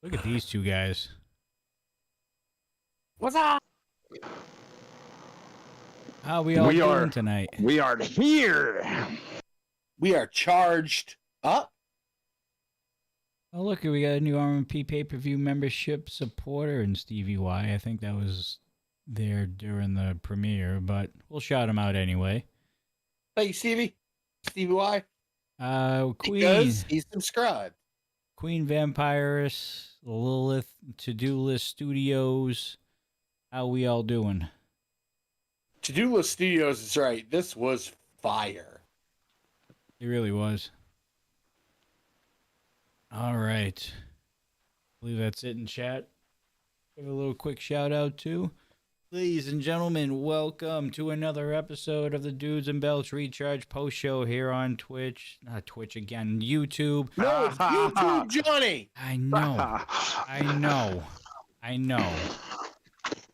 Look at these two guys. What's up? How we all doing tonight? We are here. We are charged up. Oh, look, we got a new RMP pay-per-view membership supporter in Stevie Y. I think that was there during the premiere, but we'll shout him out anyway. Hey, Stevie. Stevie Y. Queen. Because he's subscribed. Queen Vampirus, Lilith, To-Do List Studios. How we all doing? To-Do List Studios is right. This was fire. It really was. All right. I believe that's it in chat. Give a little quick shout out to. Ladies and gentlemen, welcome to another episode of the Dudes and Belts Recharge Post Show here on Twitch. Not Twitch again, YouTube. No, it's YouTube, Johnny. I know. I know.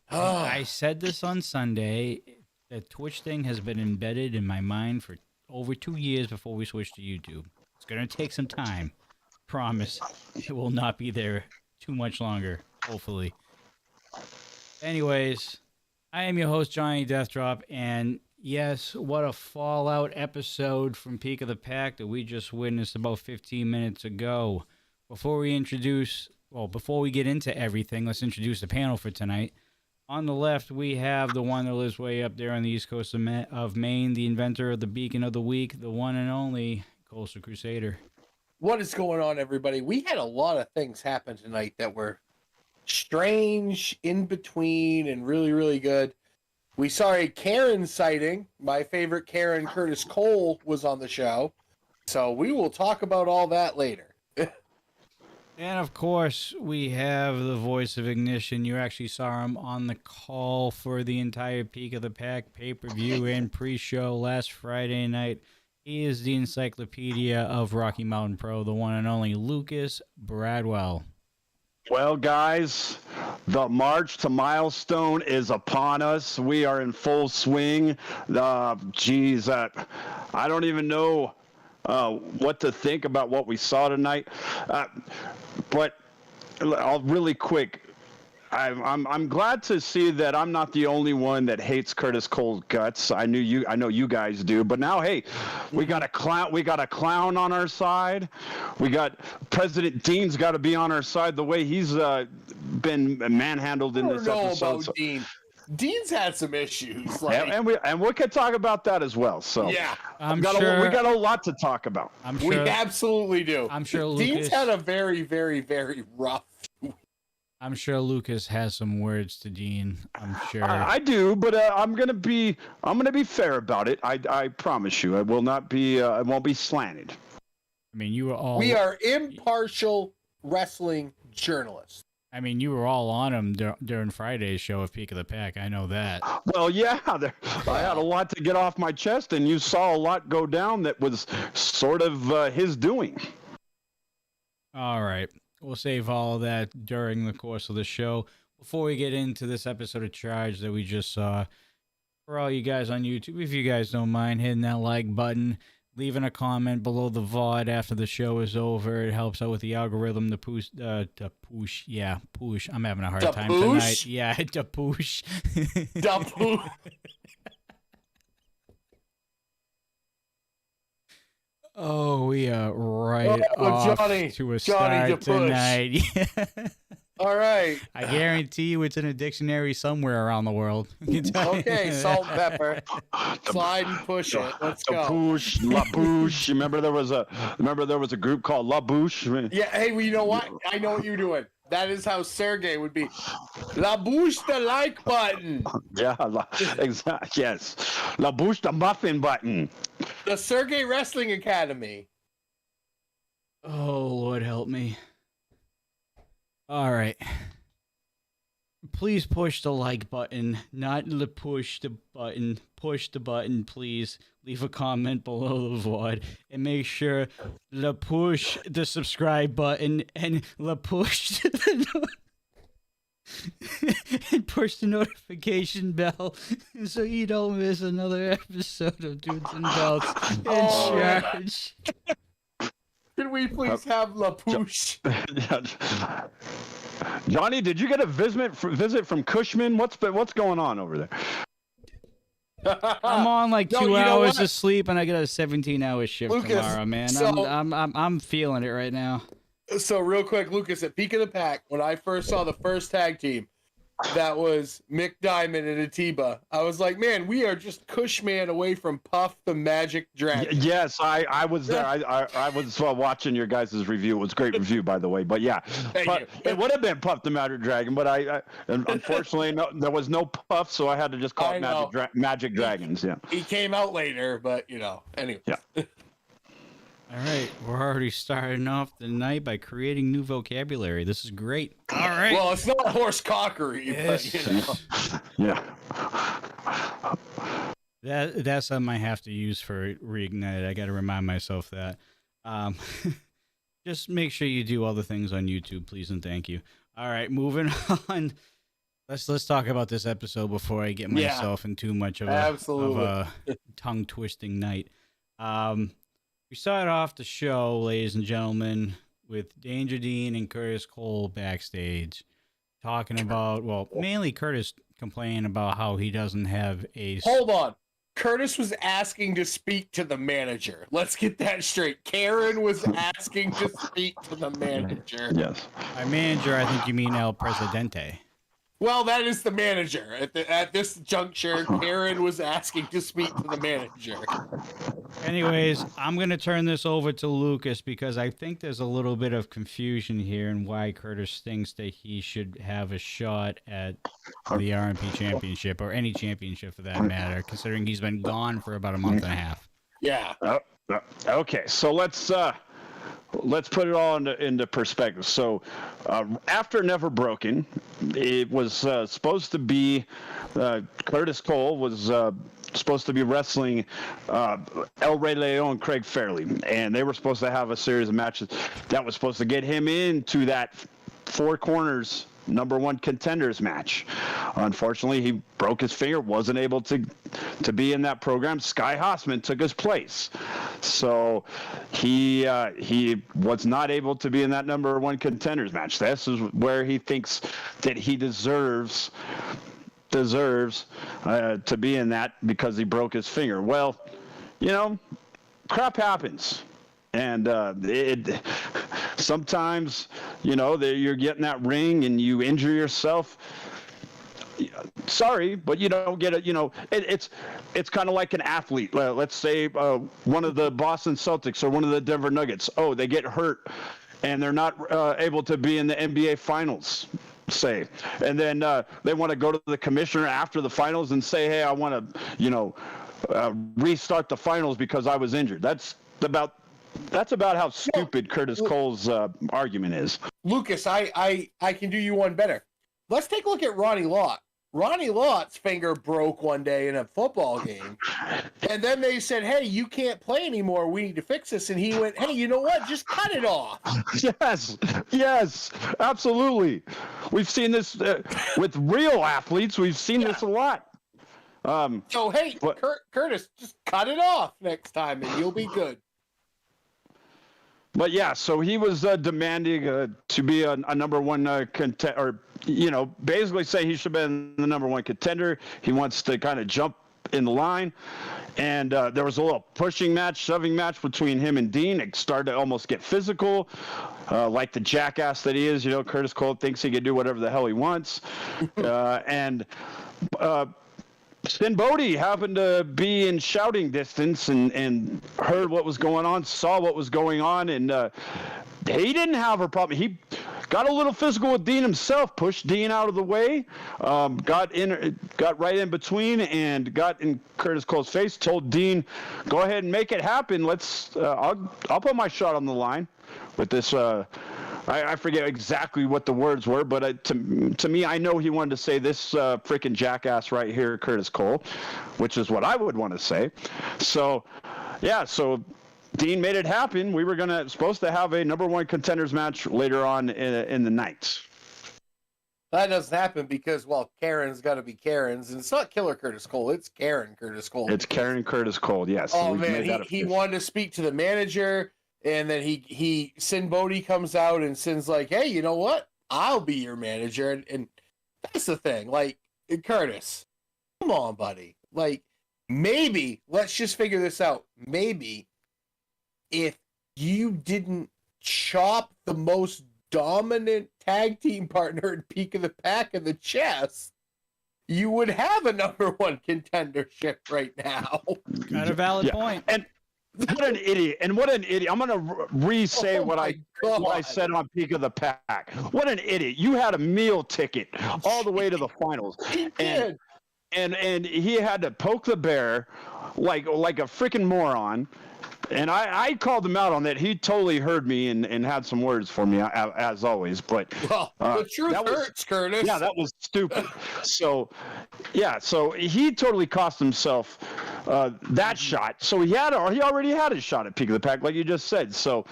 I said this on Sunday. The Twitch thing has been embedded in my mind for over 2 years before we switched to YouTube. It's going to take some time. Promise. It will not be there too much longer, hopefully. Anyways, I am your host, Johnny Deathdrop, and yes, what a Fallout episode from Peak of the Pack that we just witnessed about 15 minutes ago. Before we get into everything, let's introduce the panel for tonight. On the left, we have the one that lives way up there on the east coast of Maine, the inventor of the Beacon of the Week, the one and only Coastal Crusader. What is going on, everybody? We had a lot of things happen tonight that were strange, in between, and really, really good. We saw a Karen sighting. My favorite Karen, Curtis Cole, was on the show. So we will talk about all that later. And of course, we have the voice of Ignition. You actually saw him on the call for the entire Peak of the Pack pay-per-view and pre-show last Friday night. He is the encyclopedia of Rocky Mountain Pro, the one and only Lucas Bradwell. Well, guys, the march to milestone is upon us. We are in full swing. I don't even know what to think about what we saw tonight. But I'll really quick. I'm glad to see that I'm not the only one that hates Curtis Cole's guts. I know you guys do, but now, hey, we got a clown. We got a clown on our side. We got President Dean's got to be on our side. The way he's been manhandled in this episode. About Dean. Dean's had some issues, and we could talk about that as well. So yeah, we got a lot to talk about. We absolutely do. I'm sure Dean's had a very, very, very rough. I'm sure Lucas has some words to Dean. I'm sure I do, but I'm gonna be fair about it. I promise you, I will not be. I won't be slanted. I mean, you were all. We are impartial wrestling journalists. I mean, you were all on him during Friday's show of Peak of the Pack. I know that. Well, yeah, I had a lot to get off my chest, and you saw a lot go down that was sort of his doing. All right. We'll save all of that during the course of the show. Before we get into this episode of Charge that we just saw, for all you guys on YouTube, if you guys don't mind hitting that like button, leaving a comment below the VOD after the show is over. It helps out with the algorithm to push. Yeah, push. I'm having a hard time tonight. Yeah, to push. Oh, we are right off to a start tonight. All right. I guarantee you it's in a dictionary somewhere around the world. Okay, salt and pepper. Slide and push it. Let's go. Push, La Bouche. Remember there was a group called La Bouche? Yeah, hey, well, you know what? I know what you're doing. That is how Sergey would be. La Bouche, the like button. Yeah, exactly. Yes. La Bouche, the muffin button. The Sergey Wrestling Academy. Oh, Lord help me. All right. Please push the like button, not the push the button. Push the button, please. Leave a comment below the VOD and make sure to push the subscribe button and push and push the notification bell so you don't miss another episode of Dudes and Belts and Charge. We're Could we please have La Pouche? Johnny, did you get a visit from Cushman? What's going on over there? I'm on like 2 hours of sleep, and I got a 17-hour shift Lucas, tomorrow, man. so- I'm feeling it right now. So real quick, Lucas, at Peak of the Pack, when I first saw the first tag team, that was Mick Diamond and Atiba. I was like, man, we are just Cushman away from Puff the Magic Dragon. Yes, I was there. I was watching your guys' review. It was a great review, by the way. But yeah, it would have been Puff the Magic Dragon, but I unfortunately there was no Puff, so I had to just call it Magic Dragons. Yeah. He came out later, but anyway. Yeah. All right, we're already starting off the night by creating new vocabulary. This is great. All right. Well, it's not horse cockery, but Yeah. That's something I have to use for Reignite. I got to remind myself that. Just make sure you do all the things on YouTube, please and thank you. All right, moving on. Let's talk about this episode before I get myself in too much of a tongue twisting night. We started off the show, ladies and gentlemen, with Danger Dean and Curtis Cole backstage talking about, well, mainly Curtis complaining about how he doesn't have a... Hold on. Curtis was asking to speak to the manager. Let's get that straight. Karen was asking to speak to the manager. Yes. By manager, I think you mean El Presidente. Well, that is the manager. At this juncture, Karen was asking to speak to the manager. Anyways, I'm going to turn this over to Lucas because I think there's a little bit of confusion here in why Curtis thinks that he should have a shot at the RMP championship or any championship for that matter, considering he's been gone for about a month and a half. Yeah. Okay, so let's put it all into perspective. So after Never Broken, it was supposed to be Curtis Cole was supposed to be wrestling El Rey Leon and Craig Fairley, and they were supposed to have a series of matches that was supposed to get him into that Four Corners #1 contenders match. Unfortunately, he broke his finger, wasn't able to be in that program. Sky Hossman took his place, so he was not able to be in that #1 contenders match. This is where he thinks that he deserves to be in that because he broke his finger. Well, crap happens. And it sometimes, you're getting that ring and you injure yourself. Sorry, but you don't get it. It's kind of like an athlete. Let's say one of the Boston Celtics or one of the Denver Nuggets. Oh, they get hurt and they're not able to be in the NBA Finals, say. And then they want to go to the commissioner after the finals and say, hey, I want to, restart the finals because I was injured. That's about how stupid Curtis Cole's argument is. Lucas, I can do you one better. Let's take a look at Ronnie Lott. Ronnie Lott's finger broke one day in a football game. And then they said, hey, you can't play anymore. We need to fix this. And he went, hey, you know what? Just cut it off. Yes, absolutely. We've seen this with real athletes. We've seen this a lot. So, hey, Curtis, just cut it off next time and you'll be good. But yeah, so he was demanding to be a #1 contender, or basically say he should have been the #1 contender. He wants to kind of jump in the line, and there was a little pushing match, shoving match between him and Dean. It started to almost get physical, like the jackass that he is. Curtis Cole thinks he can do whatever the hell he wants, and Sin Bodhi happened to be in shouting distance and heard what was going on, saw what was going on, and he didn't have a problem. He got a little physical with Dean himself, pushed Dean out of the way, got right in between, and got in Curtis Cole's face. Told Dean, "Go ahead and make it happen. I'll put my shot on the line with this." I forget exactly what the words were, but to me, I know he wanted to say this freaking jackass right here, Curtis Cole, which is what I would want to say. So, yeah, so Dean made it happen. We were supposed to have a #1 contenders match later on in the night. That doesn't happen because, well, Karen's got to be Karen's, and it's not Killer Curtis Cole. It's Karen Curtis Cole. It's Karen Curtis Cole, yes. Oh, man, he wanted to speak to the manager. And then Sin Bodhi comes out and Sin's like, hey, you know what? I'll be your manager. And that's the thing. Like, Curtis, come on, buddy. Like, maybe, let's just figure this out. Maybe if you didn't chop the most dominant tag team partner at Peak of the Pack in the chest, you would have a number one contendership right now. Got a valid point. And what an idiot. And what an idiot. I'm going to re-say what I said on Peak of the Pack. What an idiot. You had a meal ticket all the way to the finals. He did. And he had to poke the bear like a freaking moron. And I called him out on that. He totally heard me and had some words for me, as always. But the truth hurts, Curtis. Yeah, that was stupid. So he totally cost himself that shot. So he already had his shot at Peak of the Pack, like you just said. So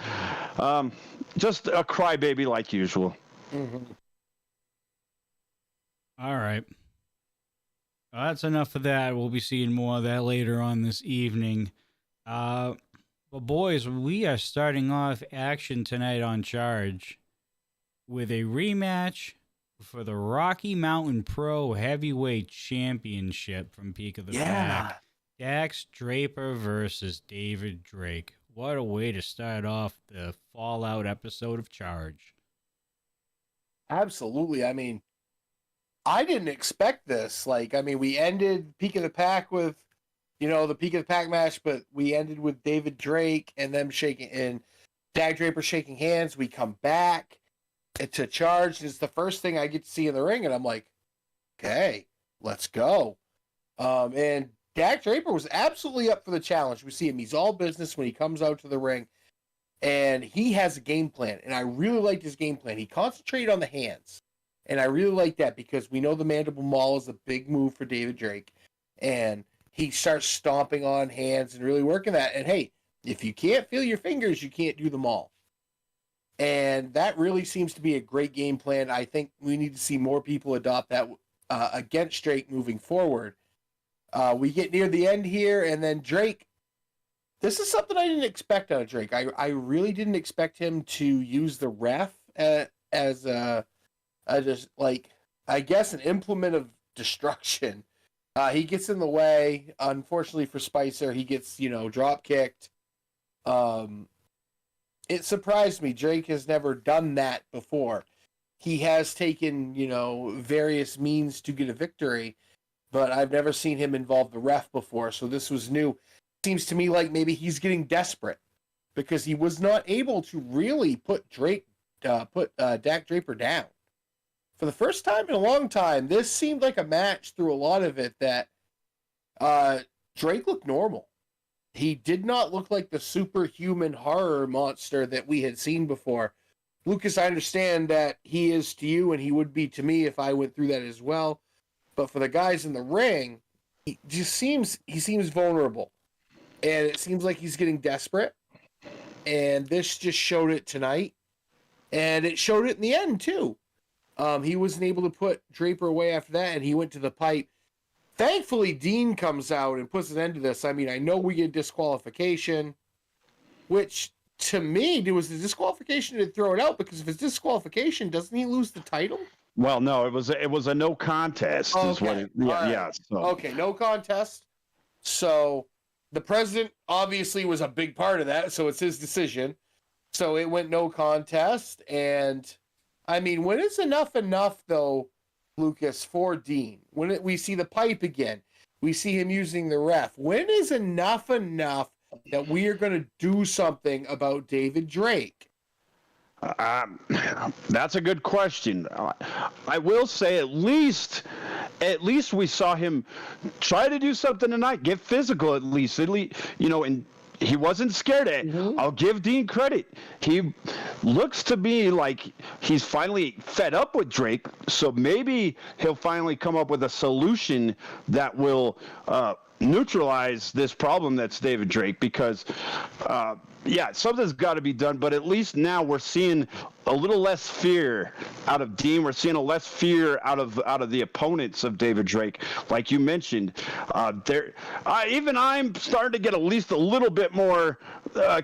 just a crybaby like usual. Mm-hmm. All right. Well, that's enough of that. We'll be seeing more of that later on this evening. But boys, we are starting off action tonight on Charge with a rematch for the Rocky Mountain Pro Heavyweight Championship from Peak of the Pack. Dax Draper versus David Drake. What a way to start off the Fallout episode of Charge. Absolutely. I mean, I didn't expect this. We ended Peak of the Pack with, the Peak of the Pack match, but we ended with David Drake and them and Dag Draper shaking hands. We come back to Charge. It's the first thing I get to see in the ring, and I'm like, okay, let's go. And Dag Draper was absolutely up for the challenge. We see him. He's all business when he comes out to the ring, and he has a game plan, and I really liked his game plan. He concentrated on the hands, and I really like that because we know the Mandible Maul is a big move for David Drake, and he starts stomping on hands and really working that. And hey, if you can't feel your fingers, you can't do them all. And that really seems to be a great game plan. I think we need to see more people adopt that against Drake moving forward. We get near the end here, and then Drake. This is something I didn't expect out of Drake. I really didn't expect him to use the ref as an implement of destruction. He gets in the way. Unfortunately for Spicer, he gets, drop kicked. It surprised me. Drake has never done that before. He has taken, various means to get a victory, but I've never seen him involve the ref before, so this was new. Seems to me like maybe he's getting desperate because he was not able to really put Dak Draper down. For the first time in a long time, this seemed like a match through a lot of it that Drake looked normal. He did not look like the superhuman horror monster that we had seen before. Lucas, I understand that he is to you and he would be to me if I went through that as well. But for the guys in the ring, he seems vulnerable. And it seems like he's getting desperate. And this just showed it tonight. And it showed it in the end, too. He wasn't able to put Draper away after that, and he went to the pipe. Thankfully, Dean comes out and puts an end to this. I mean, I know we get disqualification, which, to me, it was the disqualification to throw it out, because if it's disqualification, doesn't he lose the title? Well, no, it was a no contest. Okay. Is what so. Okay, no contest. So the president obviously was a big part of that, so it's his decision. So it went no contest, and I mean, when is enough, though, Lucas, for Dean? When we see the pipe again, we see him using the ref. When is enough that we are going to do something about David Drake? That's a good question. I will say at least we saw him try to do something tonight, get physical at least, and he wasn't scared. Mm-hmm. I'll give Dean credit. He looks to be like he's finally fed up with Drake, so maybe he'll finally come up with a solution that will neutralize this problem that's David Drake, because something's got to be done, but at least now we're seeing a little less fear out of Dean. We're seeing a less fear out of the opponents of David Drake, like you mentioned. Even I'm starting to get at least a little bit more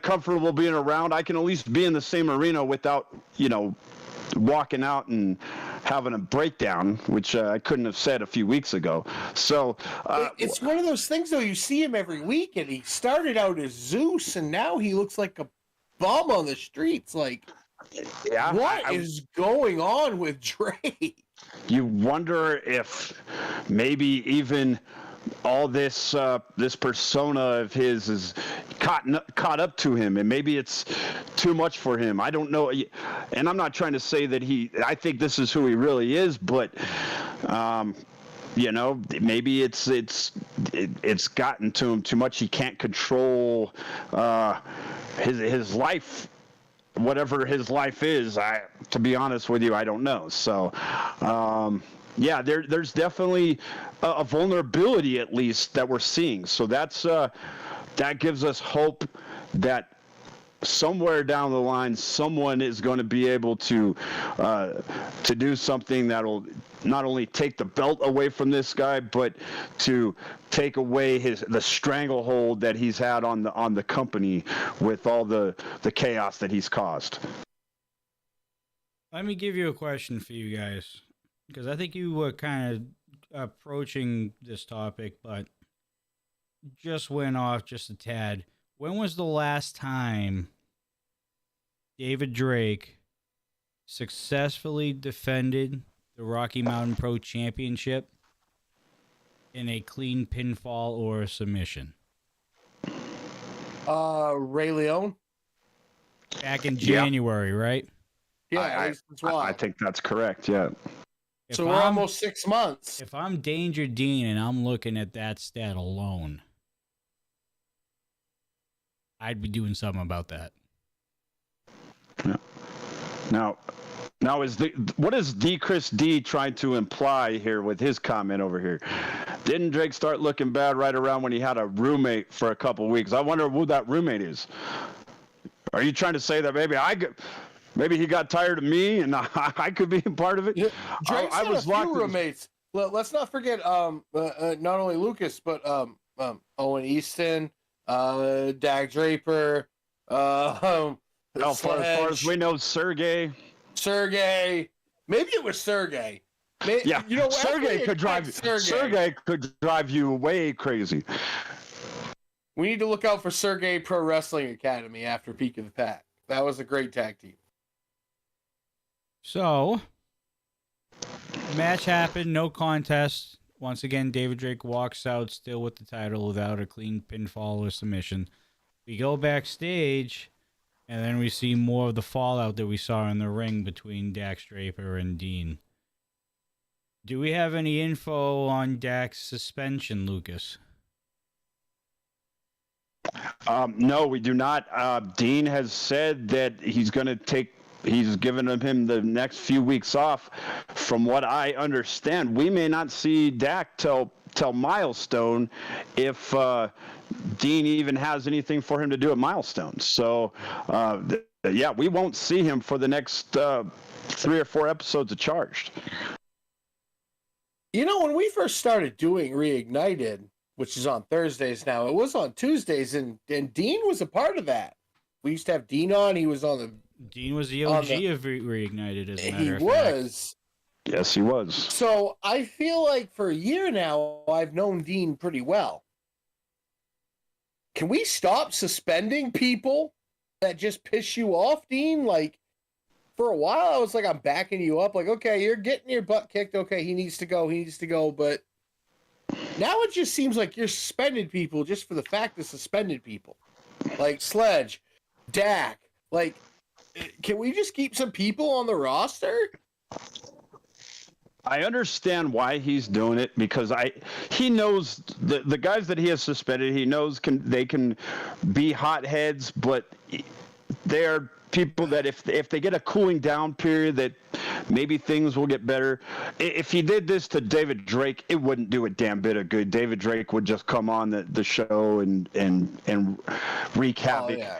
comfortable being around. I can at least be in the same arena without, walking out and having a breakdown, which I couldn't have said a few weeks ago. So it's one of those things, though. You see him every week, and he started out as Zeus, and now he looks like a bum on the streets. Like, what is going on with Drake? You wonder if maybe even all this this persona of his is caught up to him, and maybe it's too much for him. I don't know, and I'm not trying to say that I think this is who he really is, but maybe it's gotten to him too much. He can't control his life, whatever his life is. To be honest with you, I don't know. So there's definitely a vulnerability, at least, that we're seeing. So that gives us hope that somewhere down the line, someone is going to be able to do something that'll not only take the belt away from this guy, but to take away the stranglehold that he's had on the company with all the chaos that he's caused. Let me give you a question for you guys, because I think you were kind of approaching this topic, but just went off just a tad. When was the last time David Drake successfully defended the Rocky Mountain Pro Championship in a clean pinfall or a submission? Ray Leone? Back in January, right? Yeah, I think that's correct, yeah. So we're almost 6 months. If I'm Danger Dean and I'm looking at that stat alone, I'd be doing something about that. Yeah. Now what is Chris D trying to imply here with his comment over here? Didn't Drake start looking bad right around when he had a roommate for a couple of weeks? I wonder who that roommate is. Are you trying to say that maybe he got tired of me and I could be a part of it? Yeah. Drake's had a few roommates. Let's not forget not only Lucas, but Owen Easton, Dak Draper, as far as we know, Sergey. Maybe it was Sergey. Yeah, Sergey could drive you way crazy. We need to look out for Sergey Pro Wrestling Academy after Peak of the Pack. That was a great tag team. So, match happened, no contest. Once again, David Drake walks out still with the title without a clean pinfall or submission. We go backstage, and then we see more of the fallout that we saw in the ring between Dax Draper and Dean. Do we have any info on Dak's suspension, Lucas? No, we do not. Dean has said that he's given him the next few weeks off. From what I understand, we may not see Dak till Milestone if Dean even has anything for him to do at Milestone. So, we won't see him for the next 3 or 4 episodes of Charged. When we first started doing Reignited, which is on Thursdays now, it was on Tuesdays, and Dean was a part of that. We used to have Dean on. He was on the... Dean was the OG of Reignited, as a matter of fact. He was. Yes, he was. So I feel like for a year now, I've known Dean pretty well. Can we stop suspending people that just piss you off, Dean? Like, for a while, I was like, I'm backing you up. Like, okay, you're getting your butt kicked. Okay, he needs to go. But now it just seems like you're suspending people just for the fact of suspending people. Like Sledge, Dak. Like, can we just keep some people on the roster? I understand why he's doing it, because he knows the guys that he has suspended. He knows they can be hotheads, but they're people that if they get a cooling down period, that maybe things will get better. If he did this to David Drake, it wouldn't do a damn bit of good. David Drake would just come on the show and wreak havoc. Oh, yeah.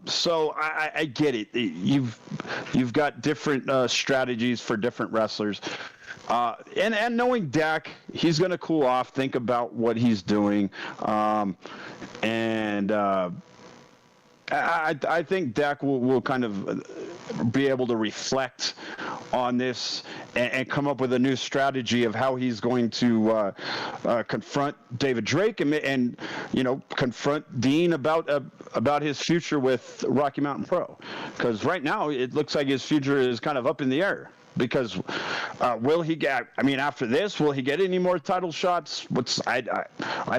So I get it. You've got different strategies for different wrestlers. And knowing Dak, he's going to cool off, think about what he's doing. I think Dak will kind of be able to reflect on this and come up with a new strategy of how he's going to confront David Drake and confront Dean about his future with Rocky Mountain Pro, because right now it looks like his future is kind of up in the air. Because will he get? I mean, after this, will he get any more title shots? I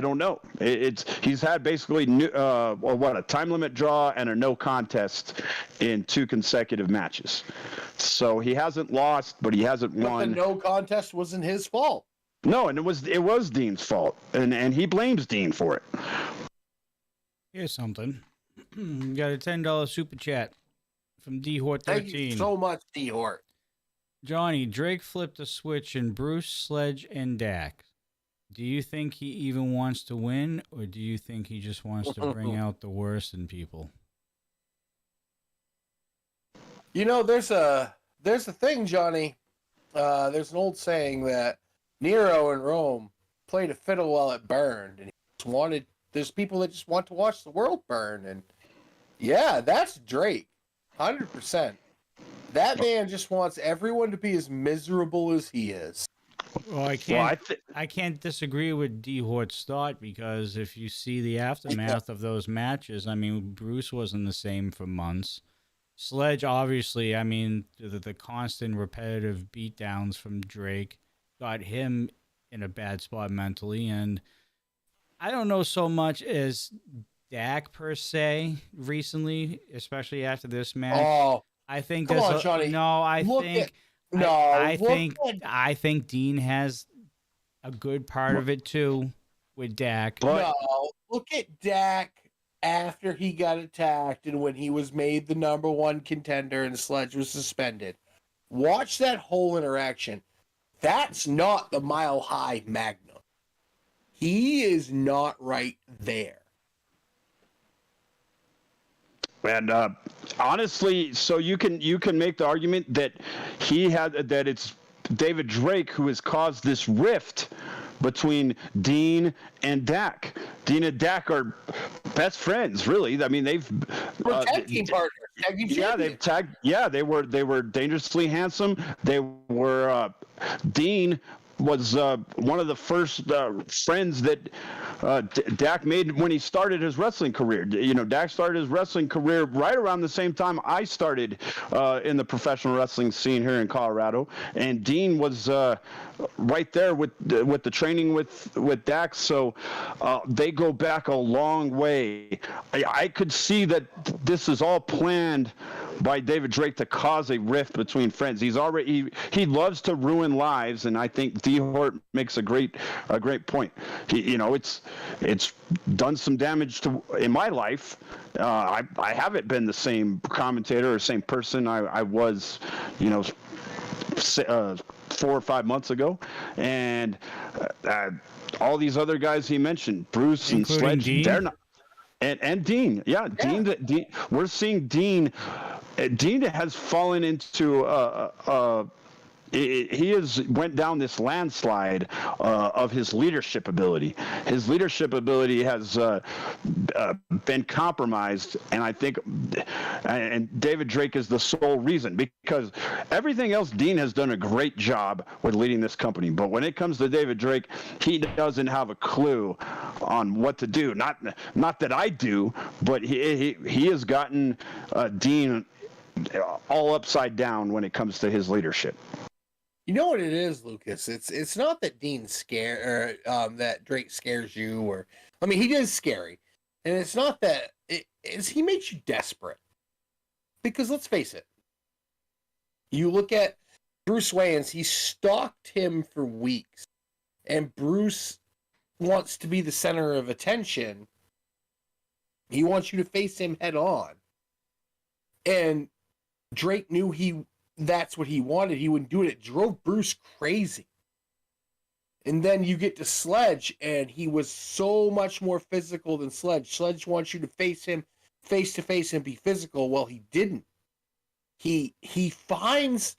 don't know. He's had basically a time limit draw and a no contest in 2 consecutive matches. So he hasn't lost, but he hasn't won. But the no contest wasn't his fault. No, and it was Dean's fault, and he blames Dean for it. Here's something. You got a $10 super chat from D-Hort 13. Thank you so much, D-Hort. Johnny, Drake flipped a switch in Bruce, Sledge, and Dak. Do you think he even wants to win, or do you think he just wants to bring out the worst in people? There's a thing, Johnny. There's an old saying that Nero in Rome played a fiddle while it burned, and there's people that just want to watch the world burn, and yeah, that's Drake, 100%. That man just wants everyone to be as miserable as he is. Well, I can't disagree with D-Hort's thought, because if you see the aftermath of those matches, I mean, Bruce wasn't the same for months. Sledge, obviously, I mean, the constant repetitive beatdowns from Drake got him in a bad spot mentally, and I don't know so much as Dak per se recently, especially after this match. Oh. I think Come on, Johnny. No, I think Dean has a good part of it too with Dak. No, look at Dak after he got attacked and when he was made the number 1 contender and Sledge was suspended. Watch that whole interaction. That's not the Mile High Magnum. He is not right there. And honestly, so you can make the argument that that it's David Drake who has caused this rift between Dean and Dak. Dean and Dak are best friends, really. I mean, they've tag team partners. Tag team yeah, they've tagged. Yeah, they were dangerously handsome. They were Dean was one of the first friends that Dak made when he started his wrestling career. Dak started his wrestling career right around the same time I started in the professional wrestling scene here in Colorado, and Dean was right there with the training with Dak. So they go back a long way. I could see that this is all planned by David Drake to cause a rift between friends. He loves to ruin lives, and I think D-Hort makes a great point. It's done some damage in my life. I haven't been the same commentator or same person I was, 4 or 5 months ago, and all these other guys he mentioned, Bruce and Sledge, Dean? They're not. And Dean, yeah. Dean. We're seeing Dean. Dean has fallen into he has went down this landslide of his leadership ability. His leadership ability has been compromised, and I think and David Drake is the sole reason, because everything else Dean has done a great job with leading this company, but when it comes to David Drake, he doesn't have a clue on what to do. Not that I do, but he has gotten Dean all upside down when it comes to his leadership. You know what it is, Lucas? It's not that Dean's scared or that Drake scares you, or he is scary, and it's not that he makes you desperate. Because let's face it, you look at Bruce Wayans, he stalked him for weeks, and Bruce wants to be the center of attention. He wants you to face him head on, and Drake knew that's what he wanted, he wouldn't do it. It drove Bruce crazy. And then you get to Sledge, and he was so much more physical than Sledge. Sledge wants you to face him face to face and be physical. Well, he didn't. He finds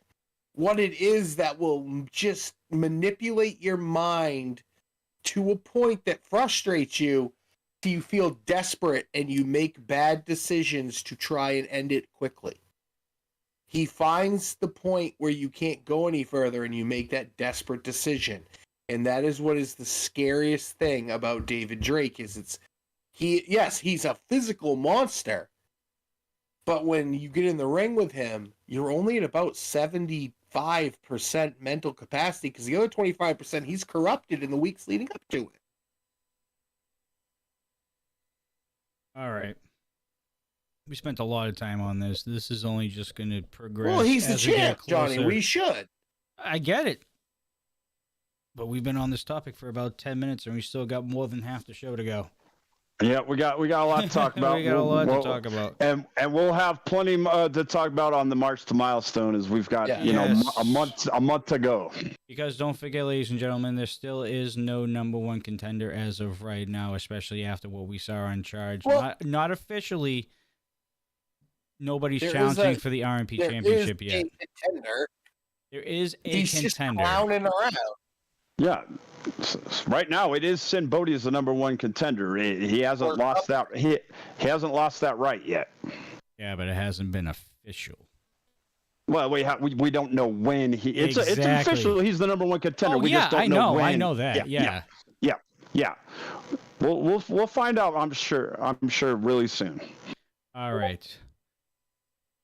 what it is that will just manipulate your mind to a point that frustrates you, so you feel desperate and you make bad decisions to try and end it quickly. He finds the point where you can't go any further and you make that desperate decision. And that is what is the scariest thing about David Drake is he's a physical monster. But when you get in the ring with him, you're only at about 75% mental capacity because the other 25% he's corrupted in the weeks leading up to it. All right. We spent a lot of time on this. This is only just going to progress. Well, he's the as we get champ, Johnny. closer. We should. I get it. But we've been on this topic for about 10 minutes, and we still got more than half the show to go. Yeah, we got a lot to talk about. We got a lot to talk about. And we'll have plenty to talk about on the March to Milestone as we've got a month to go. Because don't forget, ladies and gentlemen, there still is no number one contender as of right now, especially after what we saw on Charge. Well, not officially. Nobody's there challenging is for the RMP championship yet. A contender. There is a He's contender. just clowning around. Yeah, right now it is Sin Bodhi is the number one contender. He hasn't lost that. He hasn't lost that right yet. Yeah, but it hasn't been official. Well, we don't know when he. It's official. He's the number one contender. Oh, We yeah, just don't know when. I know that. Yeah. We'll find out. I'm sure really soon. All right.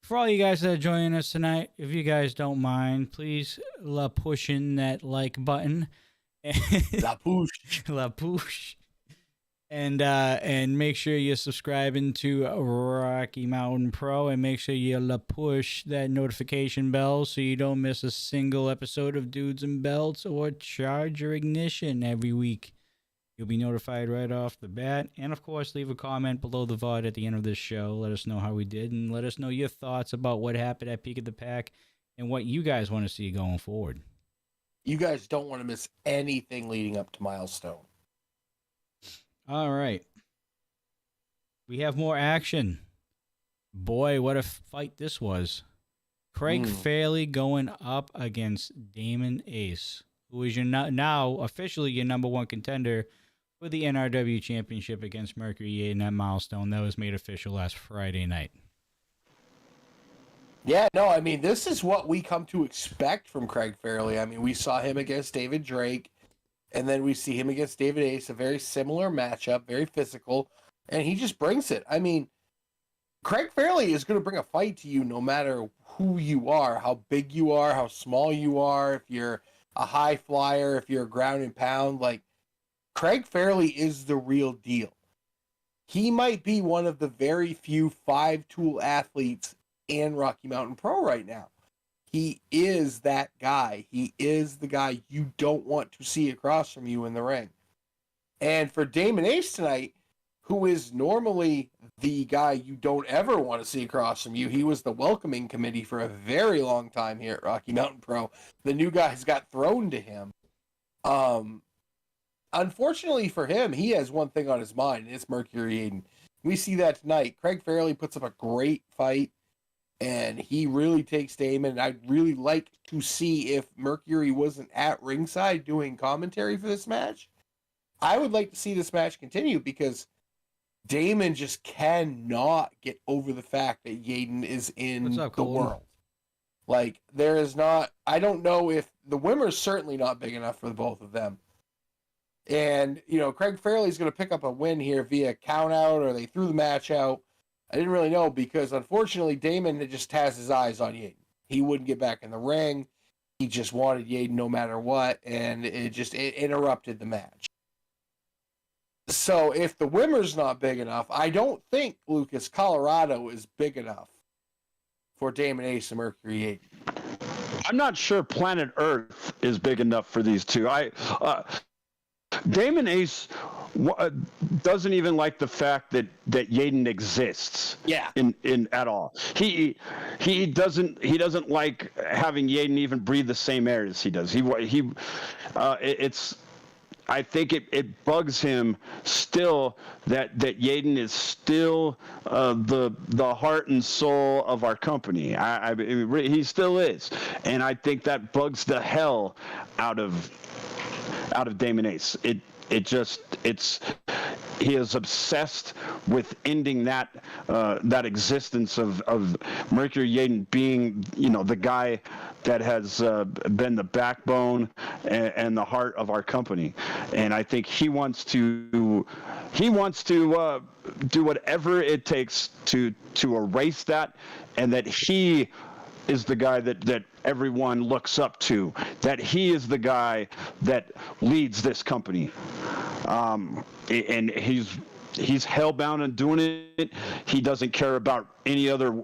For all you guys that are joining us tonight, if you guys don't mind, please push in that like button. La push. La push. And make sure you're subscribing to Rocky Mountain Pro, and make sure you push that notification bell so you don't miss a single episode of Dudes and Belts or Charge or Ignition every week. You'll be notified right off the bat. And, of course, leave a comment below the VOD at the end of this show. Let us know how we did, and let us know your thoughts about what happened at Peak of the Pack and what you guys want to see going forward. You guys don't want to miss anything leading up to Milestone. All right. We have more action. Boy, what a fight this was. Craig Fairley going up against Damon Ace, who is now officially your number one contender for the NRW Championship against Mercury Yaden at Milestone. That was made official last Friday night. Yeah, no, I mean, this is what we come to expect from Craig Fairley. I mean, we saw him against David Drake, and then we see him against David Ace, a very similar matchup, very physical, and he just brings it. I mean, Craig Fairley is going to bring a fight to you no matter who you are, how big you are, how small you are, if you're a high flyer, if you're a ground and pound. Like, Craig Fairley is the real deal. He might be one of the very few 5-tool athletes in Rocky Mountain Pro right now. He is that guy. He is the guy you don't want to see across from you in the ring. And for Damon Ace tonight, who is normally the guy you don't ever want to see across from you, he was the welcoming committee for a very long time here at Rocky Mountain Pro. The new guys got thrown to him. Unfortunately for him, he has one thing on his mind, and it's Mercury Yaden. We see that tonight. Craig Fairley puts up a great fight, and he really takes Damon. And I'd really like to see if Mercury wasn't at ringside doing commentary for this match. I would like to see this match continue because Damon just cannot get over the fact that Yaden is in the world. Like, there is not, I don't know if the Wimmer's certainly not big enough for the both of them. And, you know, Craig Fairley's going to pick up a win here via count out, or they threw the match out. I didn't really know because, unfortunately, Damon just has his eyes on Yaden. He wouldn't get back in the ring. He just wanted Yaden no matter what, and it interrupted the match. So if the Wimmer's not big enough, I don't think Lucas Colorado is big enough for Damon Ace and Mercury Yaden. I'm not sure Planet Earth is big enough for these two. Damon Ace doesn't even like the fact that Yaden exists. Yeah. In at all. He doesn't like having Yaden even breathe the same air as he does. It's. I think it bugs him still that Yaden is still the heart and soul of our company. He still is, and I think that bugs the hell out of Damon Ace. He is obsessed with ending that existence of Mercury Yaden being, the guy that has been the backbone and the heart of our company. And I think he wants to do whatever it takes to erase that, and that he is the guy that everyone looks up to, that he is the guy that leads this company. And he's hellbound on doing it. He doesn't care about any other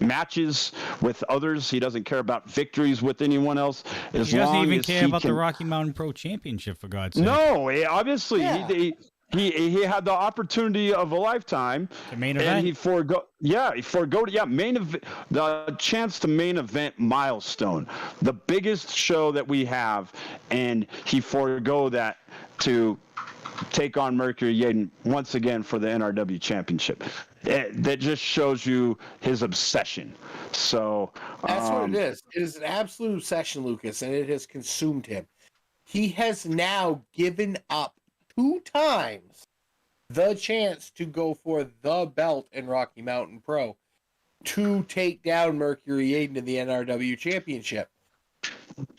matches with others. He doesn't care about victories with anyone else. He doesn't even care about the Rocky Mountain Pro Championship, for God's sake. No, obviously. Yeah. He had the opportunity of a lifetime. The main event. And he forego the chance to main event Milestone, the biggest show that we have, and he forego that to take on Mercury Yaden once again for the NRW Championship. That just shows you his obsession. So that's what it is. It is an absolute obsession, Lucas, and it has consumed him. He has now given up 2 times the chance to go for the belt in Rocky Mountain Pro to take down Mercury Yaden in the NRW Championship.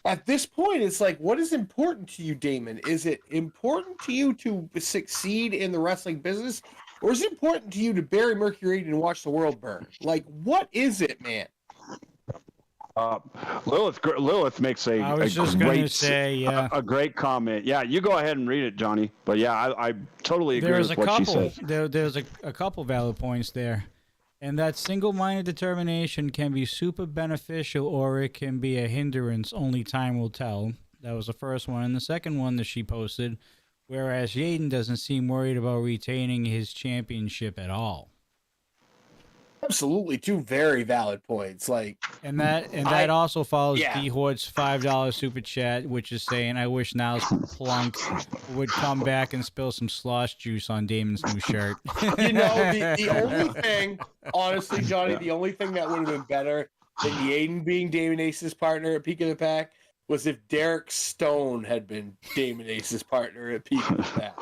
At this point, it's like, what is important to you, Damon? Is it important to you to succeed in the wrestling business, or is it important to you to bury Mercury Yaden and watch the world burn? Like, what is it, man? Lilith makes a great comment. Yeah, you go ahead and read it, Johnny. But yeah, I totally agree with what she said. There's a couple valid points there. And that single-minded determination can be super beneficial, or it can be a hindrance. Only time will tell. That was the first one. And the second one that she posted, whereas Yaden doesn't seem worried about retaining his championship at all. Absolutely, 2 very valid points. And that also follows D Hort's $5 super chat, which is saying, "I wish Niles Plunk would come back and spill some slosh juice on Damon's new shirt." The only thing, honestly, Johnny, the only thing that would have been better than Yaden being Damon Ace's partner at Peak of the Pack was if Derek Stone had been Damon Ace's partner at Peak of the Pack.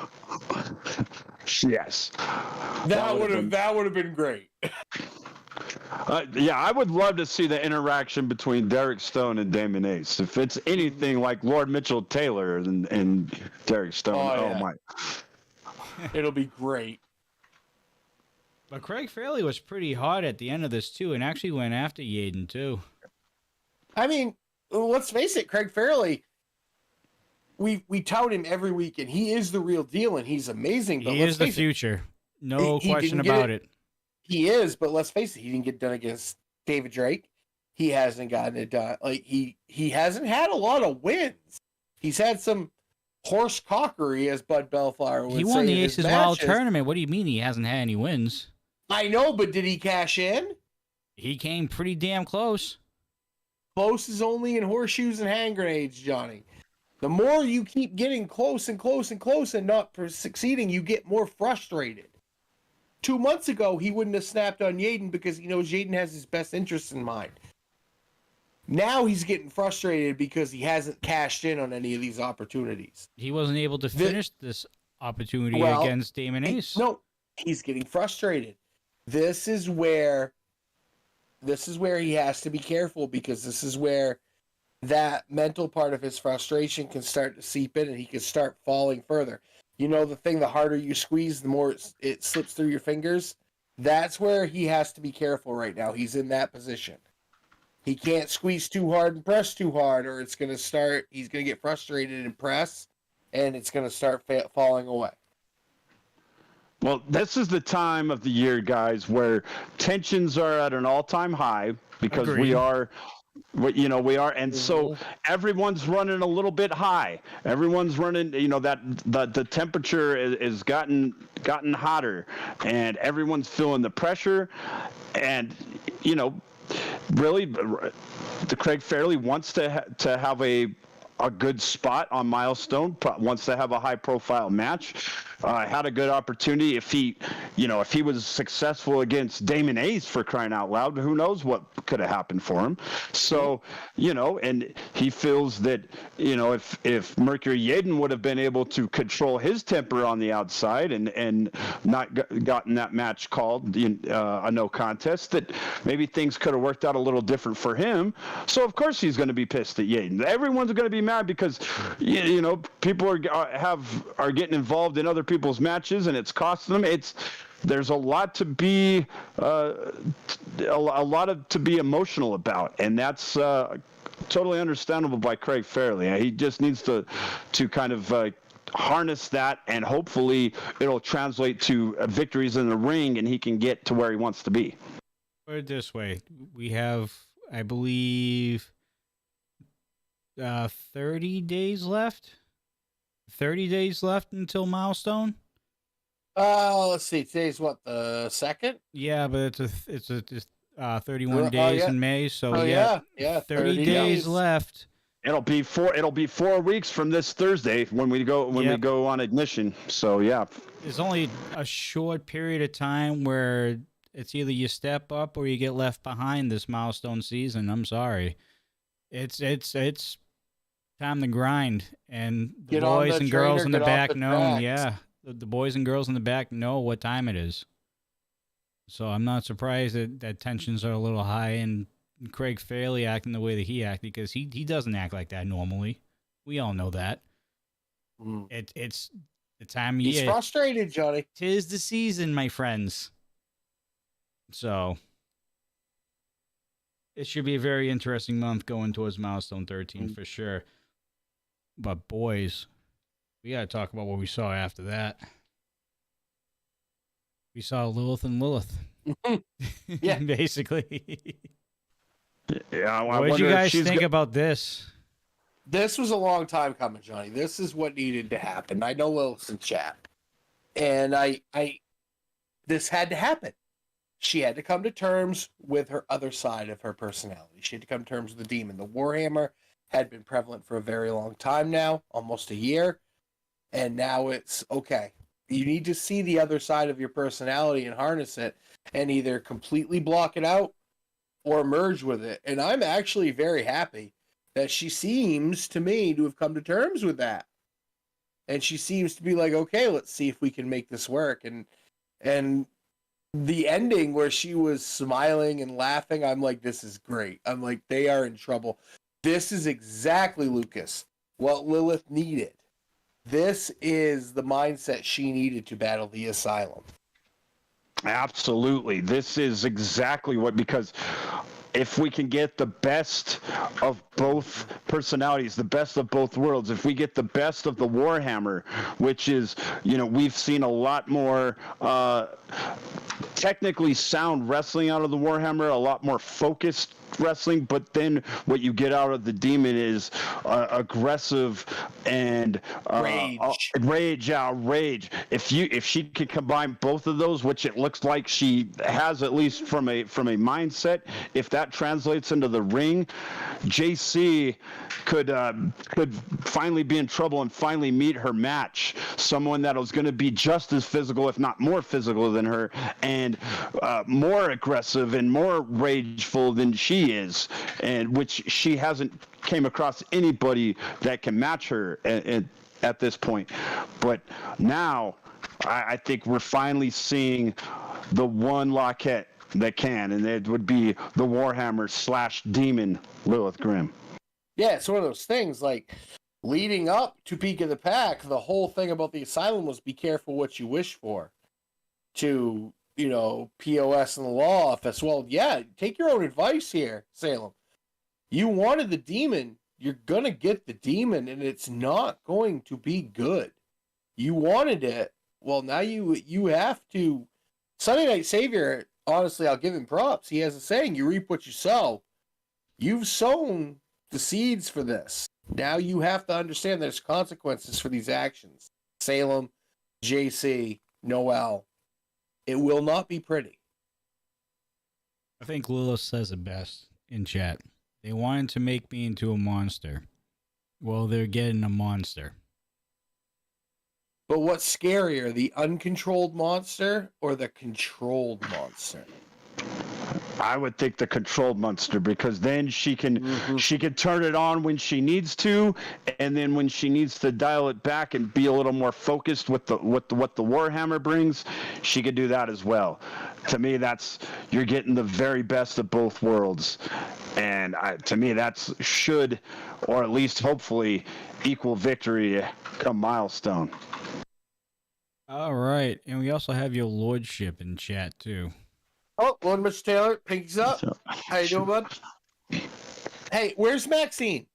Yes, that would have been great. I would love to see the interaction between Derek Stone and Damon Ace. If it's anything like Lord Mitchell Taylor and Derek Stone, oh my, it'll be great. But Craig Fairley was pretty hard at the end of this too, and actually went after Yaden too. I mean, let's face it, Craig Fairley. We tout him every week, and he is the real deal, and he's amazing. But he is the future, no question about it. He is, but let's face it, he didn't get done against David Drake. He hasn't gotten it done. He hasn't had a lot of wins. He's had some horse cockery, as Bud Bellflower would say. He won the Aces Wild tournament. What do you mean he hasn't had any wins? I know, but did he cash in? He came pretty damn close. Close is only in horseshoes and hand grenades, Johnny. The more you keep getting close and close and close and not succeeding, you get more frustrated. 2 months ago, he wouldn't have snapped on Yaden because he knows Yaden has his best interests in mind. Now he's getting frustrated because he hasn't cashed in on any of these opportunities. He wasn't able to finish this opportunity against Damon Ace. No, he's getting frustrated. This is where he has to be careful, because this is where that mental part of his frustration can start to seep in, and he can start falling further. You know, the thing, the harder you squeeze, the more it slips through your fingers. That's where he has to be careful right now. He's in that position. He can't squeeze too hard and press too hard, or he's going to get frustrated and press, and it's going to start falling away. Well, this is the time of the year, guys, where tensions are at an all-time high because we Agreed. are, we are, and so everyone's running a little bit high. Everyone's running, that the temperature is gotten hotter, and everyone's feeling the pressure, and really, the Craig Fairley wants to have a good spot on Milestone, wants to have a high profile match. Had a good opportunity. If he was successful against Damon Ace, for crying out loud, who knows what could have happened for him. So, and he feels that, if Mercury Yaden would have been able to control his temper on the outside and not gotten that match called a no contest, that maybe things could have worked out a little different for him. So of course he's going to be pissed at Yaden. Everyone's going to be mad because people are getting involved in other people's matches, and it's costing them. There's a lot to be to be emotional about, and that's totally understandable by Craig Fairley. He just needs to kind of harness that, and hopefully it'll translate to victories in the ring, and he can get to where he wants to be. Put it this way: we have, I believe, 30 days left. 30 days left until Milestone. Let's see. Today's what, the 2nd? Yeah, but it's 31 days in May, so yeah, 30 days left. It'll be 4 weeks from this Thursday when we go on Ignition. So yeah, There's only a short period of time where it's either you step up or you get left behind this Milestone season. I'm sorry. It's time to grind, and the boys and girls in the back know. Yeah, the boys and girls in the back know what time it is. So I'm not surprised that tensions are a little high, and Craig Fairley acting the way that he acted, because he doesn't act like that normally. We all know that. It's the time of year. He's frustrated, Johnny. 'Tis the season, my friends. So it should be a very interesting month going towards Milestone 13 for sure. But boys, we got to talk about what we saw after that. We saw Lilith and Lilith. Yeah. Basically. Yeah. What did you guys think about this? This was a long time coming, Johnny. This is what needed to happen. I know Lilith's in chat. And this had to happen. She had to come to terms with her other side of her personality. She had to come to terms with the demon. The Warhammer had been prevalent for a very long time now, almost a year. And now it's, okay, you need to see the other side of your personality and harness it and either completely block it out or merge with it. And I'm actually very happy that she seems to me to have come to terms with that. And she seems to be like, okay, let's see if we can make this work. And the ending where she was smiling and laughing, I'm like, this is great. I'm like, they are in trouble. This is exactly, Lucas, what Lilith needed. This is the mindset she needed to battle the Asylum. Absolutely. This is exactly because if we can get the best of both personalities, the best of both worlds, if we get the best of the Warhammer, which is, we've seen a lot more technically sound wrestling out of the Warhammer, a lot more focused wrestling, but then what you get out of the demon is aggressive and rage. If she could combine both of those, which it looks like she has, at least from a mindset, if that translates into the ring, JC could finally be in trouble and finally meet her match, someone that was going to be just as physical, if not more physical than her, and more aggressive and more rageful than she is, and which she hasn't came across anybody that can match her at this point. But now I think we're finally seeing the one Lockette that can, and it would be the Warhammer / demon Lilith Grimm. Yeah, it's one of those things, like, leading up to Peak of the Pack, the whole thing about the Asylum was be careful what you wish for. To, POS and the law office. Well, yeah, take your own advice here, Salem. You wanted the demon, you're going to get the demon, and it's not going to be good. You wanted it, Well, now you have to. Sunday Night Savior, honestly, I'll give him props. He has a saying, you reap what you sow. You've sown the seeds for this. Now you have to understand there's consequences for these actions. Salem, JC, Noel. It will not be pretty. I think Lilith says it best in chat. They wanted to make me into a monster. Well, they're getting a monster. But what's scarier, the uncontrolled monster or the controlled monster? I would think the controlled monster, because then she can turn it on when she needs to, and then when she needs to dial it back and be a little more focused with what the Warhammer brings, she could do that as well. To me, you're getting the very best of both worlds, and to me that's should, or at least hopefully, equal victory come Milestone. All right, and we also have your lordship in chat too. Oh, Lord Mitch Taylor, pinkies up. How you doing, bud? Hey, where's Maxine?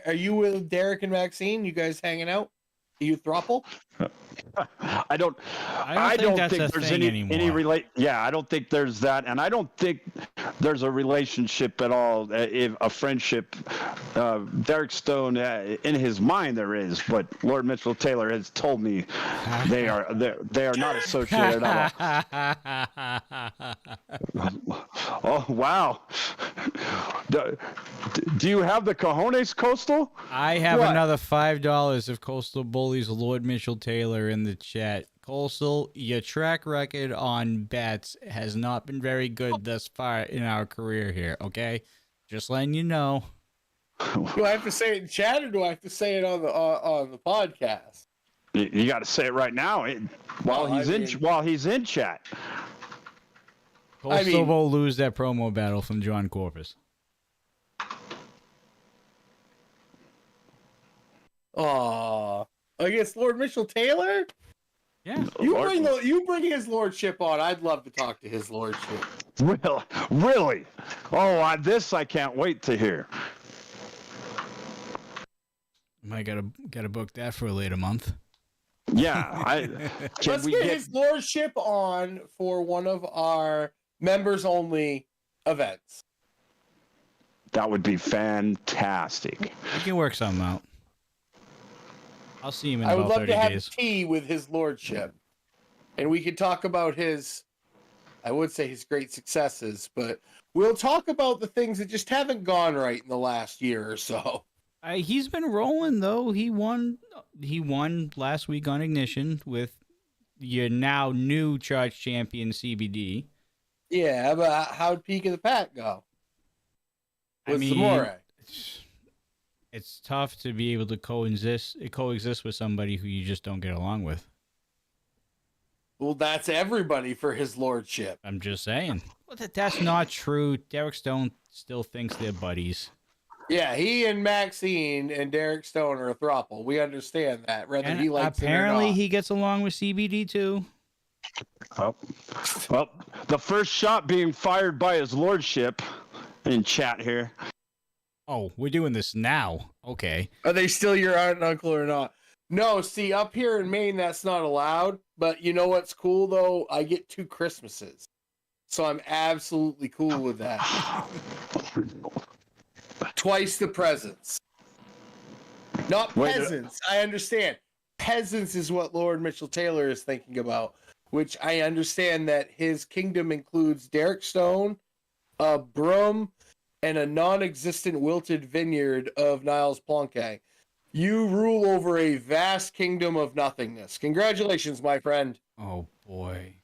Are you with Derek and Maxine? You guys hanging out? Are you throuple? I don't think there's any relate. Yeah, I don't think there's that, and I don't think there's a relationship at all. If a friendship, Derek Stone, in his mind there is, but Lord Mitchell Taylor has told me they are not associated at all. Oh wow! Do you have the cojones, Coastal? I have another $5 if Coastal bullies Lord Mitchell Taylor in the chat. Coastal, your track record on bets has not been very good thus far in our career here, okay? Just letting you know. Do I have to say it in chat, or do I have to say it on the podcast? You got to say it right now while he's in chat. Coastal will lose that promo battle from John Corpus. Aw, against Lord Mitchell Taylor? Yeah. You bring his lordship on. I'd love to talk to his lordship. Really? Oh, this I can't wait to hear. I gotta book that for a later month. Yeah, let's get his lordship on for one of our members only events. That would be fantastic. We can work something out. I'll see him in about 30 days. I would love to have tea with his lordship. And we could talk about I would say his great successes, but we'll talk about the things that just haven't gone right in the last year or so. He's been rolling, though. He won last week on Ignition with your now new charge champion CBD. Yeah, but how'd Peak of the Pack go? With Zamore? It's tough to be able to coexist with somebody who you just don't get along with. Well, that's everybody for his lordship. I'm just saying. Well, that's not true. Derek Stone still thinks they're buddies. Yeah, he and Maxine and Derek Stone are a throuple. We understand that. Whether he likes apparently it or not. He gets along with CBD too. Well, the first shot being fired by his lordship in chat here. Oh, we're doing this now. Okay. Are they still your aunt and uncle or not? No, see, up here in Maine, that's not allowed. But you know what's cool, though? I get 2 Christmases. So I'm absolutely cool with that. Twice the presents. Not peasants. I understand. Peasants is what Lord Mitchell Taylor is thinking about, which I understand that his kingdom includes Derek Stone, a broom, and a non-existent wilted vineyard of Niles Planquet. You rule over a vast kingdom of nothingness. Congratulations, my friend. Oh, boy.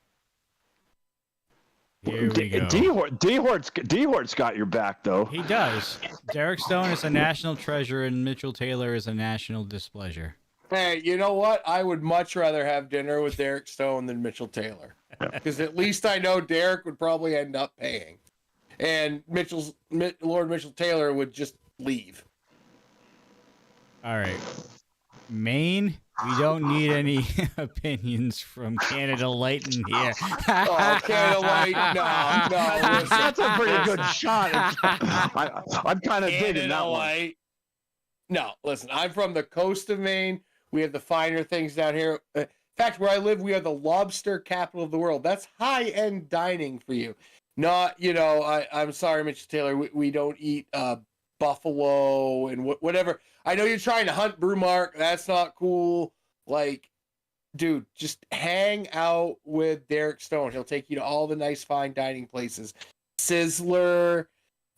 Here we go. D-Hort's got your back, though. He does. Derek Stone is a national treasure, and Mitchell Taylor is a national displeasure. Hey, you know what? I would much rather have dinner with Derek Stone than Mitchell Taylor. Because at least I know Derek would probably end up paying. And Lord Mitchell Taylor would just leave. All right. Maine, we don't need any opinions from Canada Light in here. Oh, Canada Light, no. That's a pretty good shot. I'm kind of digging that one. No, listen, I'm from the coast of Maine. We have the finer things down here. fact, where I live, we are the lobster capital of the world. That's high-end dining for you. Not, I'm sorry, Mitchell Taylor, we don't eat buffalo and whatever. I know you're trying to hunt Brewmark. That's not cool. Like, dude, just hang out with Derek Stone. He'll take you to all the nice fine dining places. Sizzler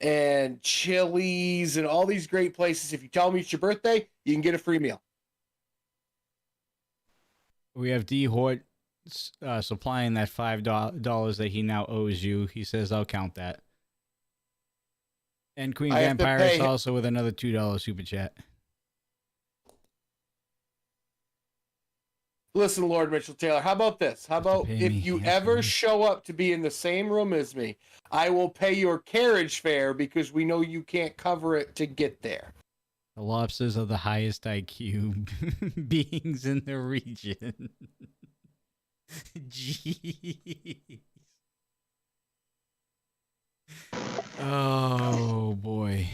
and Chili's and all these great places. If you tell me it's your birthday, you can get a free meal. We have D. Hort supplying that $5 that he now owes you. He says, I'll count that. And Queen Vampirus also with another $2 super chat. Listen, Lord Mitchell Taylor, how about this? How about if you ever show up to be in the same room as me, I will pay your carriage fare because we know you can't cover it to get there. The lobsters are the highest IQ beings in the region. Jeez. Oh, boy.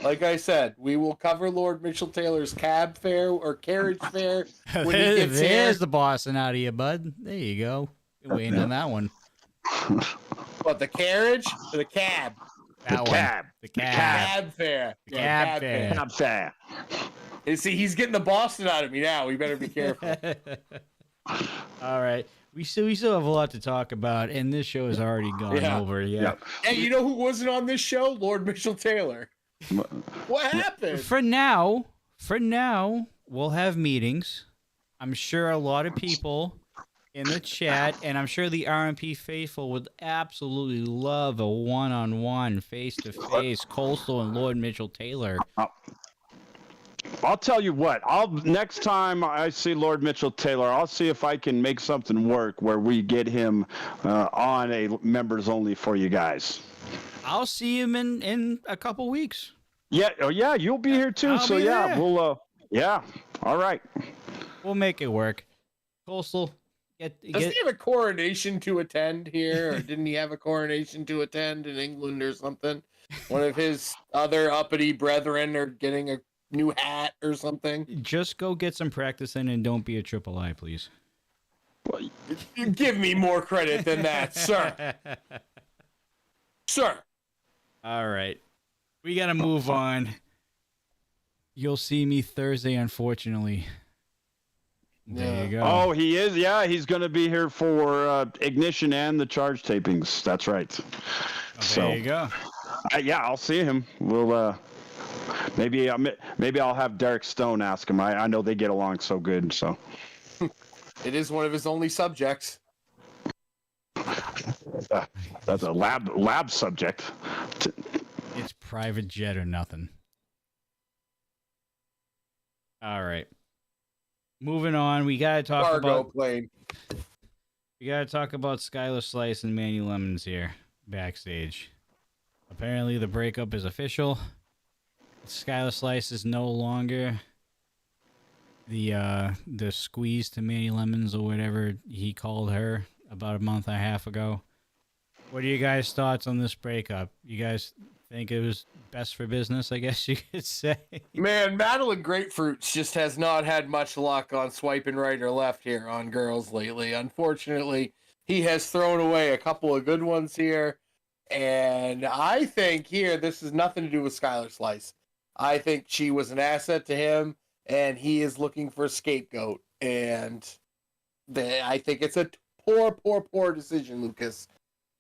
Like I said, we will cover Lord Mitchell Taylor's cab fare or carriage fare when he gets here. There's the Boston out of you, bud. There you go. Been waiting on that one. What, the carriage or the cab? The cab. The cab fare. The cab fare. Cab fare. You see, he's getting the Boston out of me now. We better be careful. All right. We still have a lot to talk about, and this show has already gone over. Yeah. Hey, you know who wasn't on this show? Lord Mitchell Taylor. What happened? For now, we'll have meetings. I'm sure a lot of people in the chat, and I'm sure the RMP faithful would absolutely love a one-on-one, face-to-face Coastal and Lord Mitchell Taylor. I'll tell you what. Next time I see Lord Mitchell Taylor, I'll see if I can make something work where we get him on a members only for you guys. I'll see him in a couple weeks. Yeah, you'll be here too. I'll be there. We'll all right. We'll make it work. Coastal, doesn't he have a coronation to attend here, or didn't he have a coronation to attend in England or something? One of his other uppity brethren are getting a new hat or something. Just go get some practice in and don't be a triple I, please. Well, you give me more credit than that, sir. Sir. All right. We got to move on. You'll see me Thursday, unfortunately. There you go. Oh, he is? Yeah, he's going to be here for Ignition and the Charge tapings. That's right. There you go. I'll see him. We'll maybe I'll have Derek Stone ask him. I know they get along so good. So it is one of his only subjects. That's a lab subject. It's private jet or nothing. All right. Moving on, we gotta talk about plane. We gotta talk about Skylar Slice and Manny Lemons here backstage. Apparently, the breakup is official. Skylar Slice is no longer the squeeze to Manny Lemons or whatever he called her about a month and a half ago. What are you guys' thoughts on this breakup? You guys think it was best for business, I guess you could say? Man, Madeline Grapefruits just has not had much luck on swiping right or left here on girls lately. Unfortunately, he has thrown away a couple of good ones here. And I think here, this has nothing to do with Skylar Slice. I think she was an asset to him, and he is looking for a scapegoat. And I think it's a poor decision, Lucas,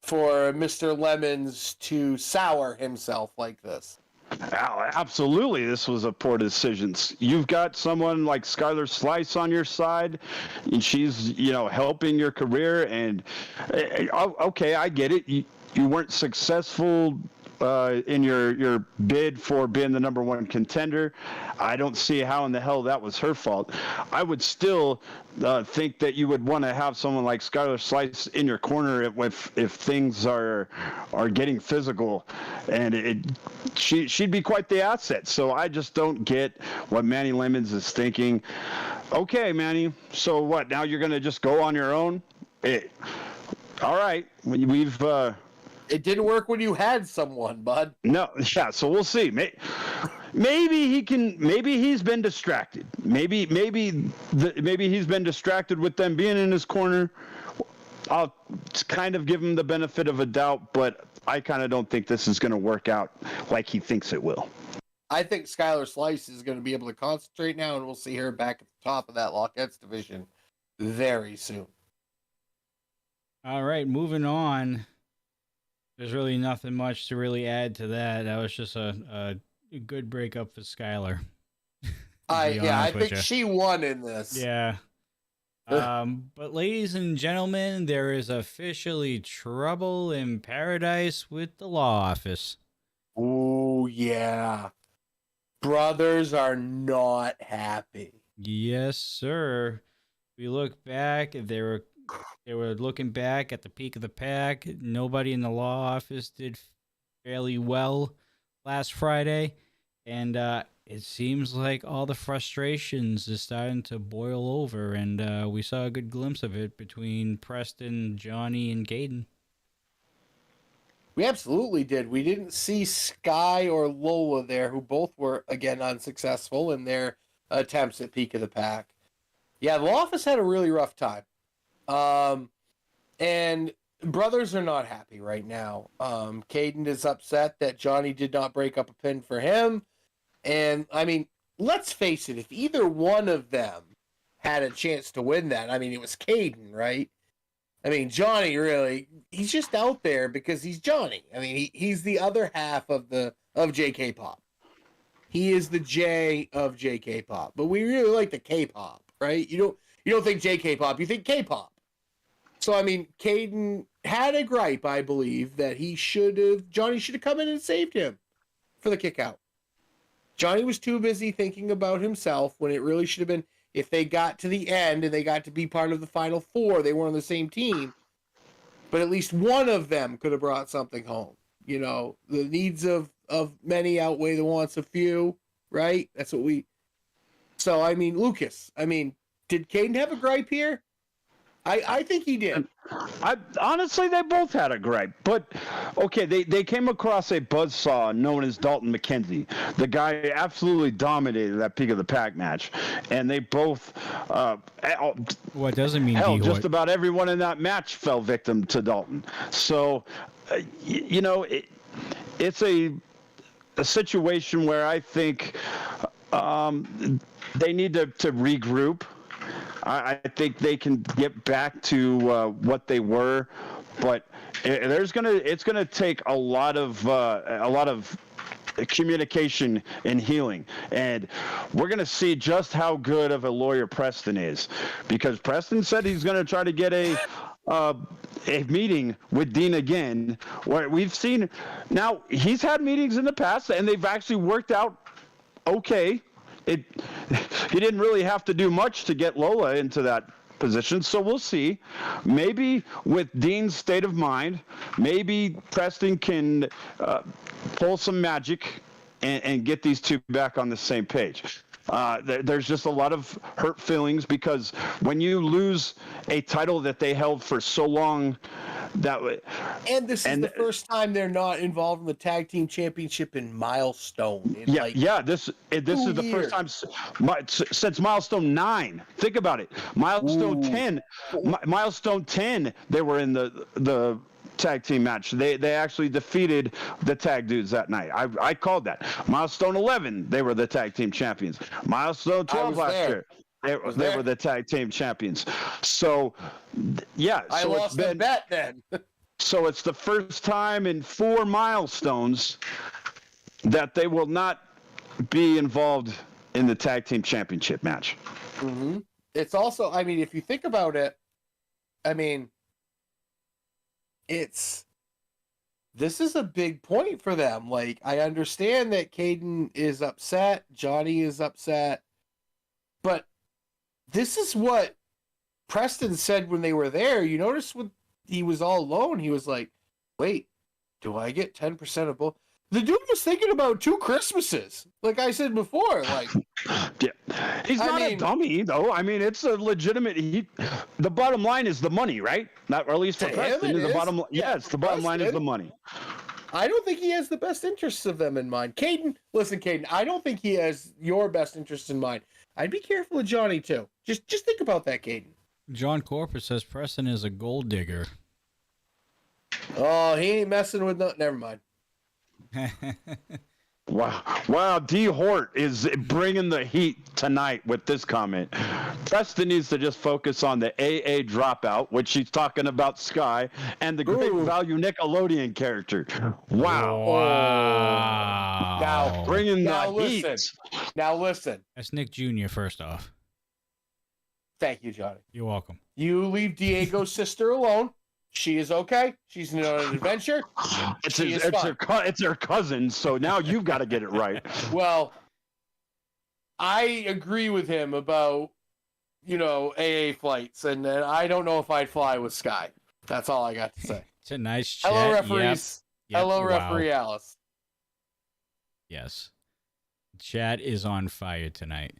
for Mr. Lemons to sour himself like this. Absolutely, this was a poor decision. You've got someone like Skylar Slice on your side, and she's, helping your career. And okay, I get it. You weren't successful in your bid for being the number one contender. I don't see how in the hell that was her fault. I would still think that you would want to have someone like Skylar Slice in your corner if things are getting physical, and she'd be quite the asset. So I just don't get what Manny Lemons is thinking. Okay, Manny, so what? Now you're going to just go on your own? All right, It didn't work when you had someone, bud. No, yeah, so we'll see. maybe he can. Maybe he's been distracted. Maybe he's been distracted with them being in his corner. I'll kind of give him the benefit of a doubt, but I kind of don't think this is going to work out like he thinks it will. I think Skylar Slice is going to be able to concentrate now, and we'll see her back at the top of that Lockettes division very soon. All right, moving on. There's really nothing much to really add to that. That was just a good breakup for Skylar. I think she won in this. Yeah. But ladies and gentlemen, there is officially trouble in paradise with the law office. Oh, yeah. Brothers are not happy. Yes, sir. We look back, they were looking back at the peak of the pack. Nobody in the law office did fairly well last Friday, and it seems like all the frustrations is starting to boil over, and we saw a good glimpse of it between Preston, Johnny, and Caden. We absolutely did. We didn't see Sky or Lola there, who both were, again, unsuccessful in their attempts at peak of the pack. Yeah, the law office had a really rough time. And brothers are not happy right now. Caden is upset that Johnny did not break up a pin for him. And, I mean, let's face it, if either one of them had a chance to win that, I mean, it was Caden, right? I mean, Johnny really, he's just out there because he's Johnny. I mean, he's the other half of JK Pop. He is the J of JK Pop. But we really like the K-pop, right? You don't think JK Pop, you think K-pop. So, I mean, Caden had a gripe, I believe, that Johnny should have come in and saved him for the kick out. Johnny was too busy thinking about himself when it really should have been, if they got to the end and they got to be part of the Final Four, they were on the same team. But at least one of them could have brought something home. You know, the needs of many outweigh the wants of few, right? That's what So, I mean, Lucas, did Caden have a gripe here? I think he did. Honestly, they both had a gripe. But, okay, they came across a buzzsaw known as Dalton McKenzie. The guy absolutely dominated that peak of the pack match. And they both... what doesn't mean just about everyone in that match fell victim to Dalton. So, it's a situation where I think they need to regroup. I think they can get back to what they were, but it's gonna take a lot of communication and healing, and we're gonna see just how good of a lawyer Preston is, because Preston said he's gonna try to get a meeting with Dean again. Where we've seen now he's had meetings in the past and they've actually worked out okay. He didn't really have to do much to get Lola into that position, so we'll see. Maybe with Dean's state of mind, maybe Preston can pull some magic and get these two back on the same page. There's just a lot of hurt feelings because when you lose a title that they held for so long, this is the first time they're not involved in the tag team championship in Milestone. This is the first time since Milestone 9. Think about it. Milestone 10. Milestone 10. They were in the tag team match. They actually defeated the tag dudes that night. I called that. Milestone 11. They were the tag team champions. Milestone 12 last year. They were the tag team champions. So, yeah. I lost the bet then. So it's the first time in 4 milestones that they will not be involved in the tag team championship match. Mm-hmm. It's also, if you think about it, this is a big point for them. Like, I understand that Caden is upset, Johnny is upset, but this is what Preston said when they were there. You notice when he was all alone, he was like, wait, do I get 10% of both? The dude was thinking about 2 Christmases. Like I said before, yeah. He's not a dummy, though. It's a legitimate. The bottom line is the money, right? Not, or at least for Preston, the bottom. Yeah, it's the bottom line is the money. I don't think he has the best interests of them in mind. Caden, listen, Caden, I don't think he has your best interests in mind. I'd be careful of Johnny too. Just think about that, Caden. John Corpus says Preston is a gold digger. Oh, he ain't messing with no. Never mind. Wow, D. Hort is bringing the heat tonight with this comment. Preston needs to just focus on the AA dropout, which she's talking about Sky, and the great value Nickelodeon character. Wow. Now, Bringing now the listen. heat. Now listen. That's Nick Jr., first off. Thank you, Johnny. You're welcome. You leave Diego's sister alone. She is okay. She's on an adventure. It's her cousin, so now you've got to get it right. Well, I agree with him about, AA flights, and I don't know if I'd fly with Sky. That's all I got to say. It's a nice chat. Hello, referees. Yep. Hello, Wow. referee Alice. Yes. Chat is on fire tonight.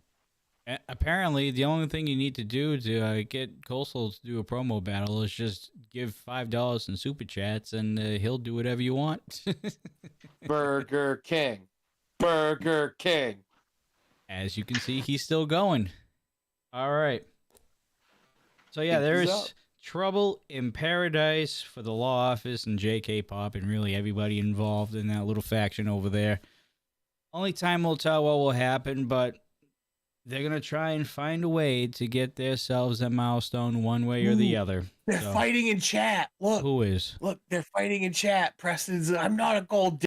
Apparently, the only thing you need to do to get Coastal to do a promo battle is just give $5 in super chats, and he'll do whatever you want. Burger King. Burger King. As you can see, he's still going. All right. So, yeah, there's trouble in paradise for the law office and JK Pop and really everybody involved in that little faction over there. Only time will tell what will happen, but they're going to try and find a way to get themselves a milestone one way or the other. They're fighting in chat. Look. Who is? Look, they're fighting in chat. Preston's, I'm not a gold digger.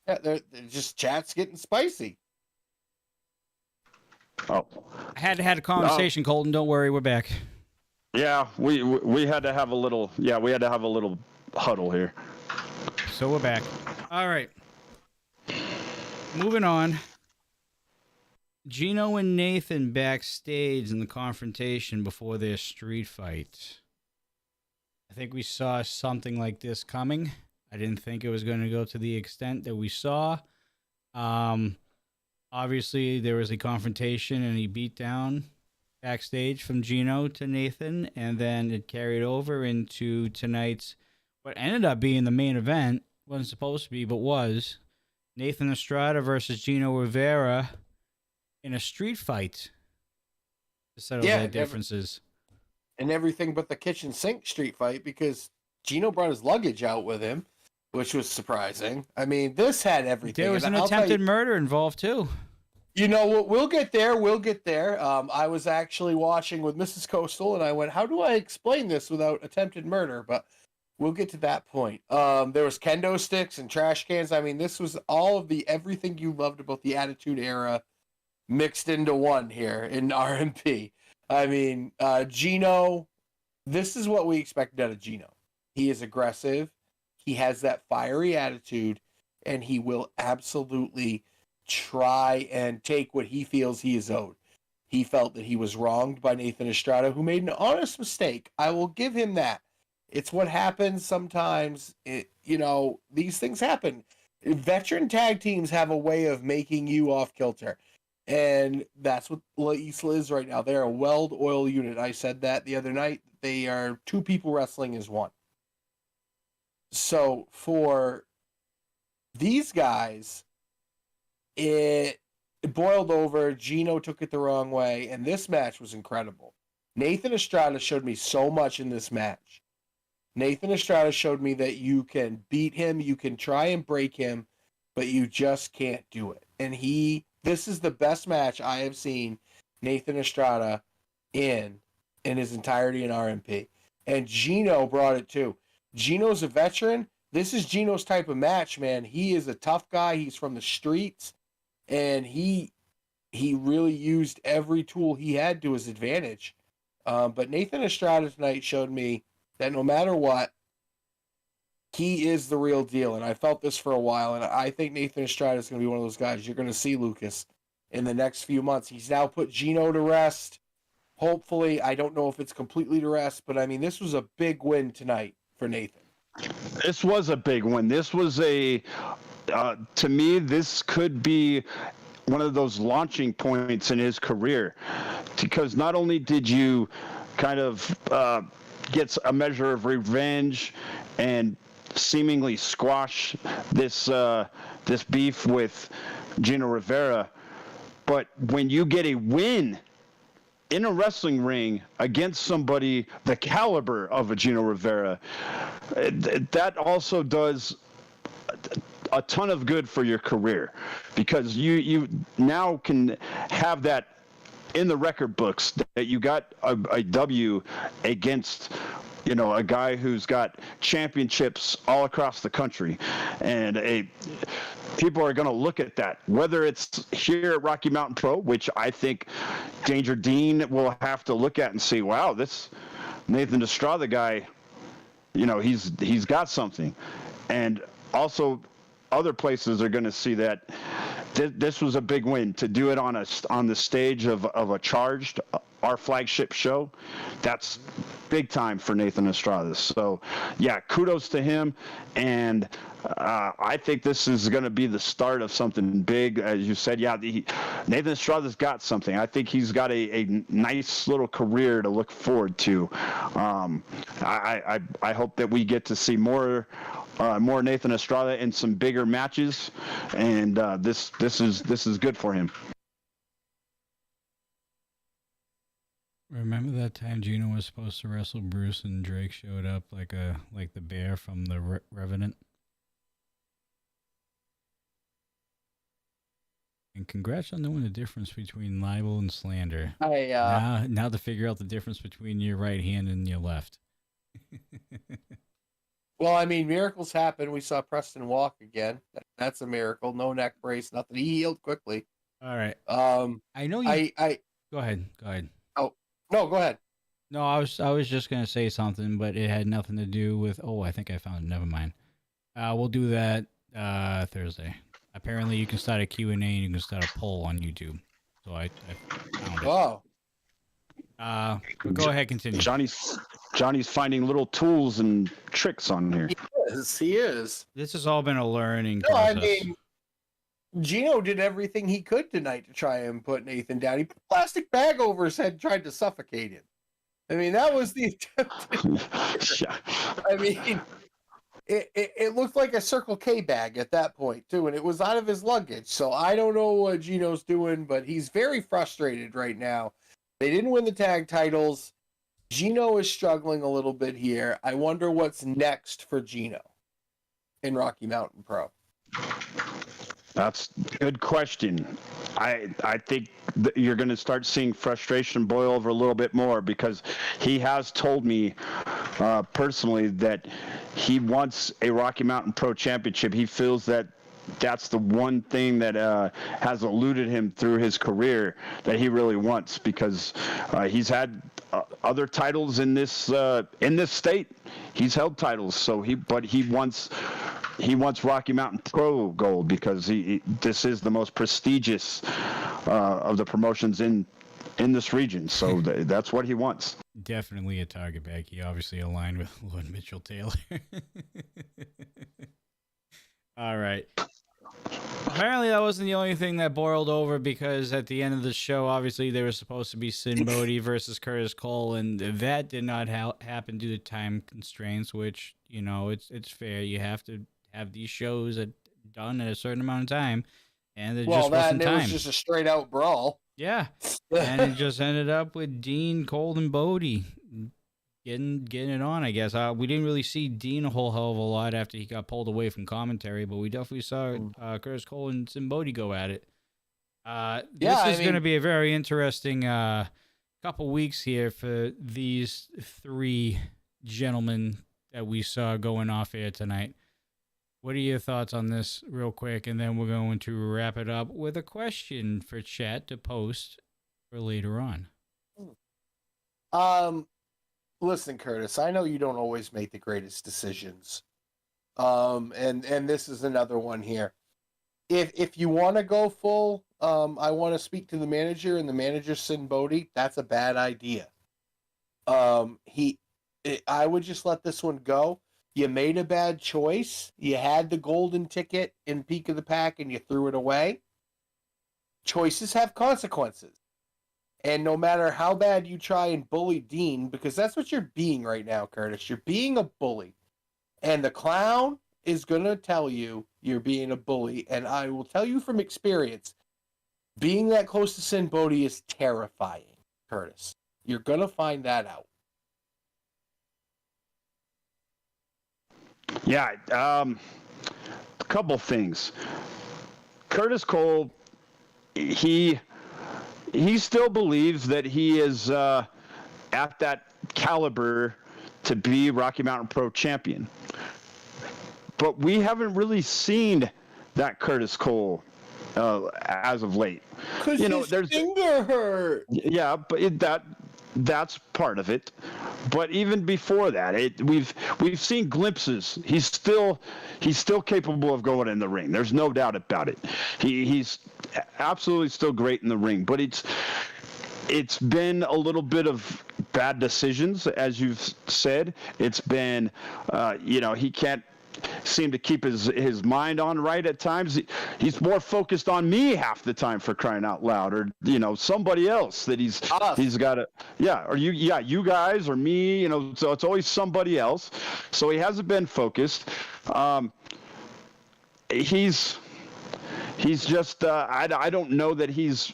Yeah, they're just chat's getting spicy. Oh, I had to have a conversation, Colton. Don't worry, we're back. Yeah, we had to have a little. Yeah, we had to have a little huddle here. So we're back. All right. Moving on. Gino and Nathan backstage in the confrontation before their street fight. I think we saw something like this coming. I didn't think it was going to go to the extent that we saw. Obviously, there was a confrontation and he beat down backstage from Gino to Nathan, and then it carried over into tonight's, what ended up being the main event. Wasn't supposed to be, but was. Nathan Estrada versus Gino Rivera in a street fight to settle their differences. And everything but the kitchen sink street fight, because Gino brought his luggage out with him, which was surprising. I mean, this had everything. There was an attempted murder involved, too. You know what? We'll get there. We'll get there. I was actually watching with Mrs. Coastal, and I went, how do I explain this without attempted murder? But we'll get to that point. There was kendo sticks and trash cans. I mean, this was all of everything you loved about the Attitude Era mixed into one here in RMP. I mean, Gino, this is what we expected out of Gino. He is aggressive. He has that fiery attitude, and he will absolutely try and take what he feels he is owed. He felt that he was wronged by Nathan Estrada, who made an honest mistake. I will give him that. It's what happens sometimes. These things happen. Veteran tag teams have a way of making you off kilter. And that's what La Isla is right now. They're a well-oiled unit. I said that the other night. They are two people wrestling as one. So for these guys, it boiled over. Gino took it the wrong way, and this match was incredible. Nathan Estrada showed me so much in this match. Nathan Estrada showed me that you can beat him, you can try and break him, but you just can't do it. And this is the best match I have seen Nathan Estrada in his entirety in RMP. And Gino brought it too. Gino's a veteran. This is Gino's type of match, man. He is a tough guy. He's from the streets. And he really used every tool he had to his advantage. But Nathan Estrada tonight showed me that no matter what, he is the real deal. And I felt this for a while. And I think Nathan Estrada is going to be one of those guys you're going to see, Lucas, in the next few months. He's now put Gino to rest. Hopefully, I don't know if it's completely to rest, but I mean, this was a big win tonight for Nathan. This was a big one. This was to me, this could be one of those launching points in his career, because not only did you kind of get a measure of revenge and seemingly squash this beef with Gino Rivera, but when you get a win in a wrestling ring against somebody the caliber of a Gino Rivera, that also does a ton of good for your career, because you now can have that in the record books that you got a W against, a guy who's got championships all across the country. And people are going to look at that, whether it's here at Rocky Mountain Pro, which I think Danger Dean will have to look at and see, wow, this Nathan Estrada guy, he's got something. And also other places are going to see that this was a big win to do it on the stage of a Charged, our flagship show. That's big time for Nathan Estrada. So yeah, kudos to him. And I think this is going to be the start of something big. As you said, yeah, Nathan Estrada's got something. I think he's got a nice little career to look forward to. I hope that we get to see more Nathan Estrada in some bigger matches, and this is good for him. Remember that time Gino was supposed to wrestle Bruce and Drake showed up like the bear from the Revenant? And congrats on knowing the difference between libel and slander. Now to figure out the difference between your right hand and your left. Well, I mean, miracles happen. We saw Preston walk again. That's a miracle. No neck brace, nothing. He healed quickly. All right. I know you. Go ahead. Oh no, go ahead. No, I was just gonna say something, but it had nothing to do with. Oh, I think I found it. Never mind. We'll do that Thursday. Apparently, you can start a Q&A and you can start a poll on YouTube. So I found it. Oh. Go ahead, continue. Johnny's finding little tools and tricks on here. He is. This has all been a learning process. I mean, Gino did everything he could tonight to try and put Nathan down. He put a plastic bag over his head and tried to suffocate him. I mean, that was the attempt. I mean, it looked like a Circle K bag at that point, too, and it was out of his luggage. So I don't know what Gino's doing, but he's very frustrated right now. They didn't win the tag titles. Gino is struggling a little bit here. I wonder what's next for Gino in Rocky Mountain Pro. That's a good question. I think that you're going to start seeing frustration boil over a little bit more, because he has told me personally that he wants a Rocky Mountain Pro Championship. He feels that that's the one thing that has eluded him through his career that he really wants, because he's had other titles in this state. He's held titles, but he wants Rocky Mountain Pro gold, because this is the most prestigious of the promotions in this region. So that's what he wants. Definitely a target bag. He obviously aligned with Lord Mitchell Taylor. All right. Apparently that wasn't the only thing that boiled over, because at the end of the show, obviously there was supposed to be Sin Bodhi versus Curtis Cole, and that did not happen due to time constraints, which, it's fair. You have to have these shows done at a certain amount of time, and it just wasn't time. It was just a straight out brawl. Yeah, and it just ended up with Dean, Cole, and Bodhi getting it on, I guess. We didn't really see Dean a whole hell of a lot after he got pulled away from commentary, but we definitely saw Curtis Cole and Sin Bodhi go at it. This is going to be a very interesting couple weeks here for these three gentlemen that we saw going off air tonight. What are your thoughts on this real quick? And then we're going to wrap it up with a question for chat to post for later on. listen, Curtis, I know you don't always make the greatest decisions. And this is another one here. If you want to go full, I want to speak to the manager, and the manager Sin Bodhi. That's a bad idea. I would just let this one go. You made a bad choice. You had the golden ticket in Peak of the Pack, and you threw it away. Choices have consequences. And no matter how bad you try and bully Dean, because that's what you're being right now, Curtis. You're being a bully. And the clown is going to tell you you're being a bully. And I will tell you from experience, being that close to Sin Bodhi is terrifying, Curtis. You're going to find that out. Yeah, a couple things. Curtis Cole, he still believes that he is at that caliber to be Rocky Mountain Pro champion. But we haven't really seen that Curtis Cole as of late. Because his finger hurt. Yeah, but that's part of it. But even before that, we've seen glimpses. He's still capable of going in the ring. There's no doubt about it. He's absolutely still great in the ring. But it's been a little bit of bad decisions, as you've said. It's been, he can't seem to keep his mind on right at times. He's more focused on me half the time, for crying out loud, or somebody else that he's got to, you guys or me, so it's always somebody else. So he hasn't been focused. He's just I don't know that he's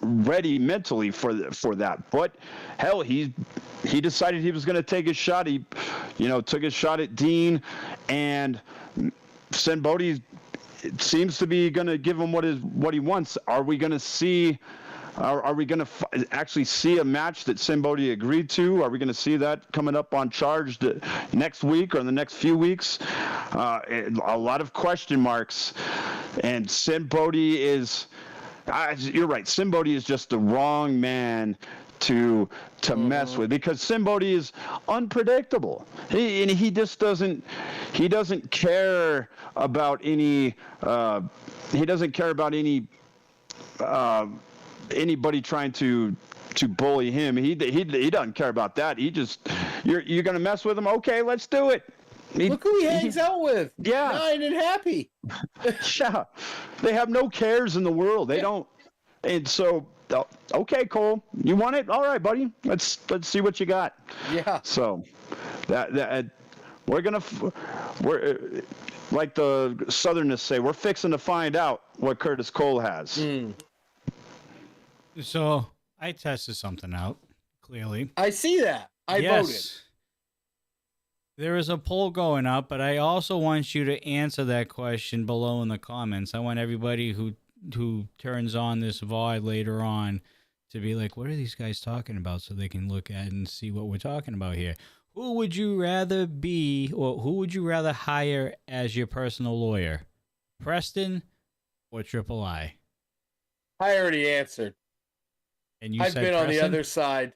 ready mentally for that. But hell, he decided he was going to take his shot. He took his shot at Dean, and Sin Bodhi seems to be going to give him what he wants. Are we going to see? Are we going to actually see a match that Sin Bodhi agreed to? Are we going to see that coming up on Charged next week or in the next few weeks? A lot of question marks, and Sin Bodhi is. You're right. Sin Bodhi is just the wrong man to mess with, because Sin Bodhi is unpredictable. He just doesn't care about any. He doesn't care about anybody trying to bully him. He doesn't care about that. He just you're gonna mess with him. Okay, let's do it. Look who he hangs out with. Yeah. Nine and happy. Yeah. They have no cares in the world. They don't. And so, okay, Cole, you want it? All right, buddy. Let's see what you got. Yeah. So that we're like the Southerners say, we're fixing to find out what Curtis Cole has. Mm. So I tested something out, clearly. I see that. I voted. There is a poll going up, but I also want you to answer that question below in the comments. I want everybody who turns on this VOD later on to be like, what are these guys talking about, so they can look at it and see what we're talking about here. Who would you rather be, or who would you rather hire as your personal lawyer? Preston or Triple I? I already answered. And you I've said been Preston? on the other side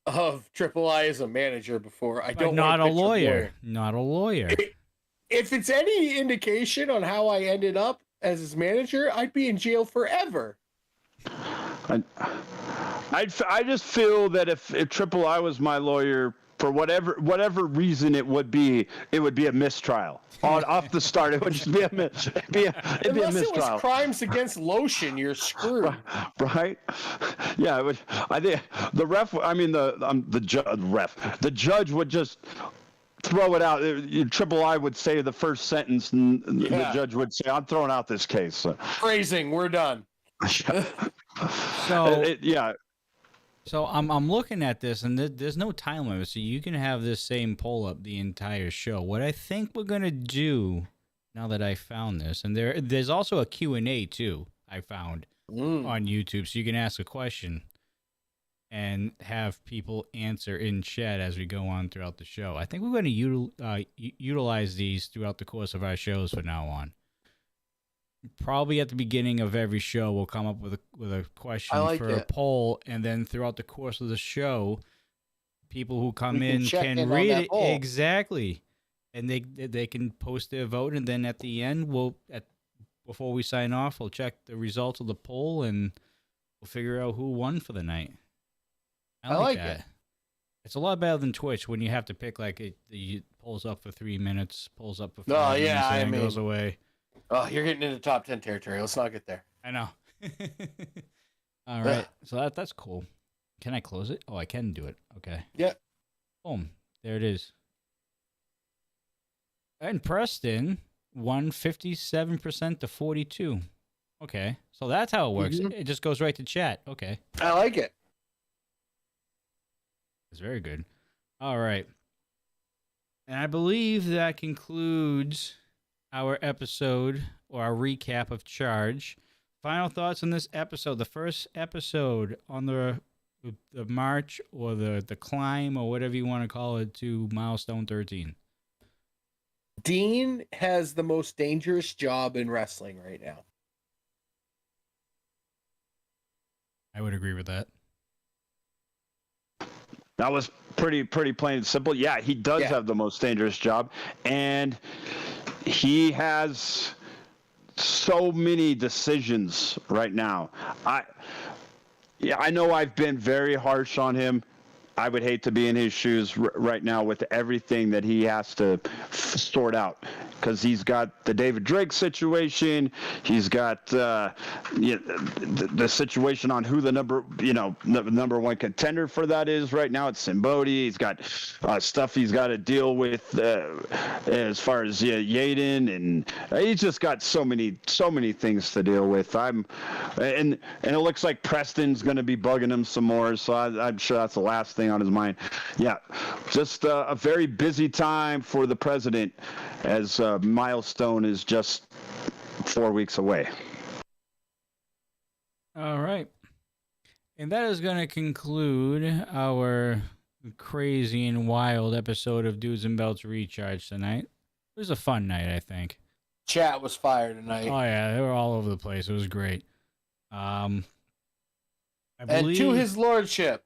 of Triple I as a manager before. I don't not a want to lawyer. Not a lawyer. If it's any indication on how I ended up as his manager, I'd be in jail forever. I just feel that if Triple I was my lawyer, for whatever reason it would be a mistrial. Off the start, it would just be a mistrial. Unless it was crimes against lotion, you're screwed. Right? Yeah, it would, I think the ref. I mean the judge would just throw it out. Triple I would say the first sentence, and the judge would say, "I'm throwing out this case." Phrasing, we're done. So I'm looking at this, and there's no time limit, so you can have this same poll up the entire show. What I think we're gonna do, now that I found this, and there's also a Q&A too, I found on YouTube, so you can ask a question and have people answer in chat as we go on throughout the show. I think we're going to utilize these throughout the course of our shows from now on. Probably at the beginning of every show, we'll come up with a question for a poll, and then throughout the course of the show, people who come We can in check can in on read that it poll. exactly, and they can post their vote, and then at the end, before we sign off, we'll check the results of the poll, and we'll figure out who won for the night. I like that. it. It's a lot better than Twitch when you have to pick like it pulls up for 3 minutes, pulls up for 5 No, minutes, yeah, and then goes away. Oh, you're getting into top 10 territory. Let's not get there. I know. All right, so that's cool. Can I close it? Oh, I can do it. Okay. Yeah. Boom. There it is. And Preston won 57% to 42. Okay, so that's how it works. Mhm. It just goes right to chat. Okay. I like it. It's very good. All right. And I believe that concludes our episode or our recap of Charge. Final thoughts on this episode, the first episode on the march or the climb or whatever you want to call it to milestone 13. Dean has the most dangerous job in wrestling right now. I would agree with that. That was pretty plain and simple. Yeah, he does have the most dangerous job, and he has so many decisions right now. I know I've been very harsh on him. I would hate to be in his shoes right now with everything that he has to sort out, because he's got the David Drake situation. He's got the situation on who the number one contender for that is right now. It's Simbodi. He's got stuff he's got to deal with as far as Yaden, and he's just got so many things to deal with. And it looks like Preston's going to be bugging him some more, so I'm sure that's the last thing on his mind. Yeah, just a very busy time for the president, as milestone is just 4 weeks away. All right. And that is going to conclude our crazy and wild episode of Dudes and Belts Recharge tonight. It was a fun night, I think. Chat was fire tonight. Oh, yeah. They were all over the place. It was great. I believe, and to his lordship.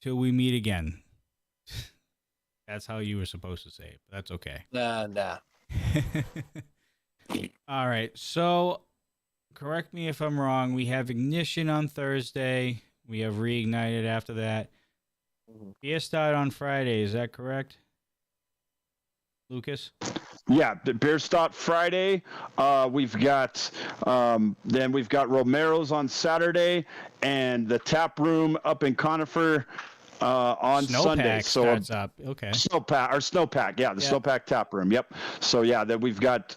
till we meet again. That's how you were supposed to say it, but that's okay. Nah. All right. So, correct me if I'm wrong. We have Ignition on Thursday. We have Reignited after that. Beer Start on Friday. Is that correct, Lucas? Yeah, the Beer Stop Friday. We've got Romero's on Saturday, and the Tap Room up in Conifer on Sunday. So starts up. Okay. Snowpack. Yeah, the Snowpack Tap Room. Yep. So yeah, that we've got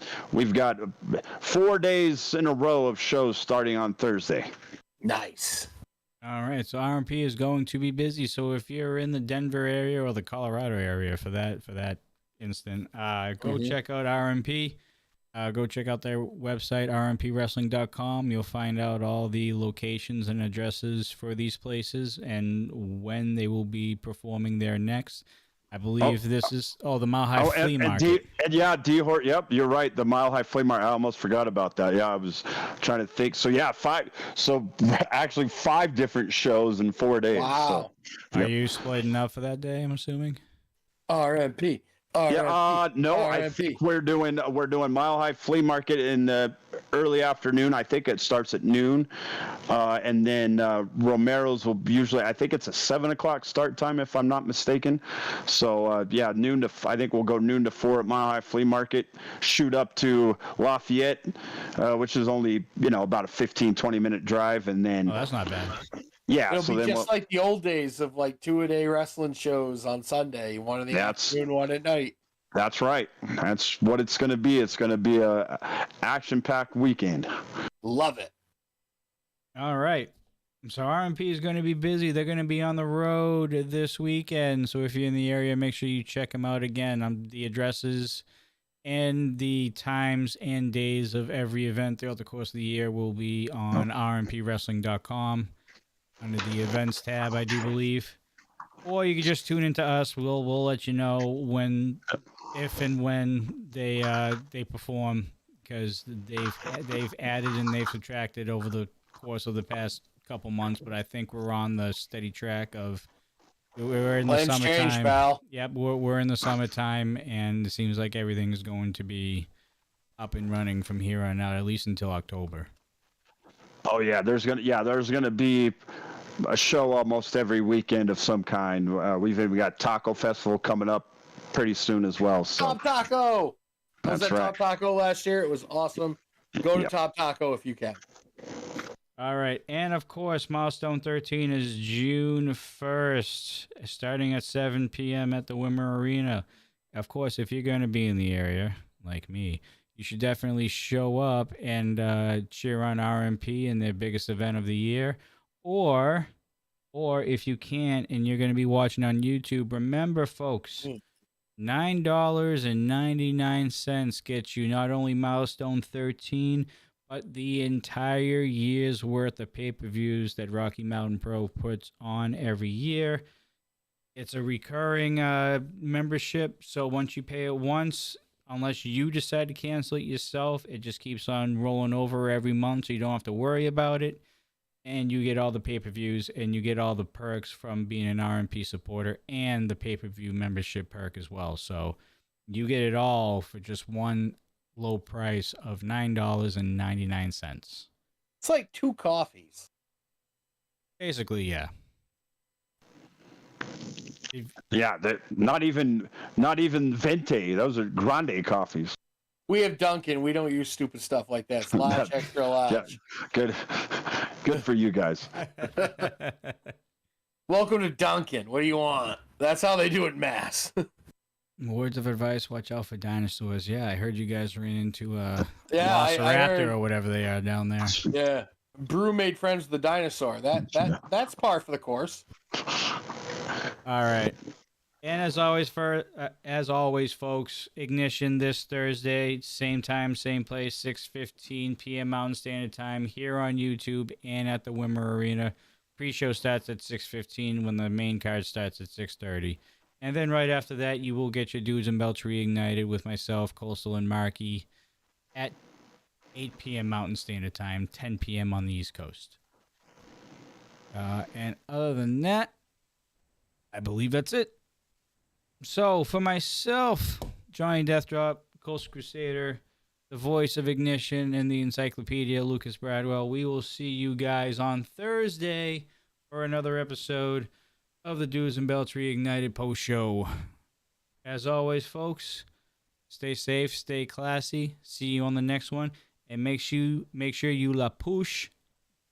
4 days in a row of shows starting on Thursday. Nice. All right. So RMP is going to be busy. So if you're in the Denver area or the Colorado area for that instant, go check out RMP. Go check out their website, rmpwrestling.com. You'll find out all the locations and addresses for these places and when they will be performing there next. I believe this is the Mile High Flea Market. D-Hort. Yep, you're right. The Mile High Flea Market. I almost forgot about that. Yeah, I was trying to think. So yeah, 5. So actually 5 different shows in 4 days. Wow. So, Are you splitting up for that day? I'm assuming. RMP. No, I think we're doing Mile High Flea Market in the early afternoon. I think it starts at noon, and then Romero's will usually, I think it's a 7:00 start time if I'm not mistaken. So noon to, I think we'll go noon to 4 at Mile High Flea Market, shoot up to Lafayette, which is only about a 15-20 minute drive, and then that's not bad. Yeah, it'll be just like the old days of like 2-a-day wrestling shows on Sunday, one in the afternoon, one at night. That's right. That's what it's going to be. It's going to be a action-packed weekend. Love it. All right. So RMP is going to be busy. They're going to be on the road this weekend. So if you're in the area, make sure you check them out again. The addresses and the times and days of every event throughout the course of the year will be on rmpwrestling.com. Under the events tab, I do believe, or you can just tune into us. We'll let you know if and when they perform, because they've added and they've subtracted over the course of the past couple months. But I think we're on the steady track of We're in the Plans summertime. change, pal. Yep, we're in the summertime, and it seems like everything is going to be up and running from here on out, at least until October. Oh yeah, there's gonna be a show almost every weekend of some kind. We've even got Taco Festival coming up pretty soon as well. So Top Taco. I was That's at right. Top Taco last year. It was awesome. Go to Yep. Top Taco if you can. All right, and of course, Milestone 13 is June 1st, starting at 7 p.m. at the Wimmer Arena. Of course, if you're going to be in the area, like me, you should definitely show up and cheer on RMP in their biggest event of the year. Or if you can't and you're going to be watching on YouTube, remember, folks, $9.99 gets you not only Milestone 13, but the entire year's worth of pay-per-views that Rocky Mountain Pro puts on every year. It's a recurring membership, so once you pay it once, unless you decide to cancel it yourself, it just keeps on rolling over every month, so you don't have to worry about it. And you get all the pay-per-views, and you get all the perks from being an RMP supporter and the pay-per-view membership perk as well. So you get it all for just one low price of $9.99. It's like 2 coffees. Basically, yeah. Yeah, not even Venti. Those are grande coffees. We have Dunkin'. We don't use stupid stuff like that. It's large, extra large. Yeah, good for you guys. Welcome to Dunkin'. What do you want? That's how they do it in Mass. Words of advice: watch out for dinosaurs. Yeah, I heard you guys ran into a Yeah, I Velociraptor heard. or whatever they are down there. Yeah. Brew made friends with the dinosaur. That's par for the course. All right. And as always, folks, Ignition this Thursday, same time, same place, 6:15 p.m. Mountain Standard Time, here on YouTube and at the Wimmer Arena. Pre-show starts at 6:15 when the main card starts at 6:30. And then right after that, you will get your Dudes and Belts reignited with myself, Coastal, and Marky at 8 p.m. Mountain Standard Time, 10 p.m. on the East Coast. And other than that, I believe that's it. So, for myself, Johnny Deathdrop, Coastal Crusader, the voice of Ignition, and the Encyclopedia, Lucas Bradwell, we will see you guys on Thursday for another episode of the Dudes and Belts Reignited Post Show. As always, folks, stay safe, stay classy. See you on the next one, and make sure you la push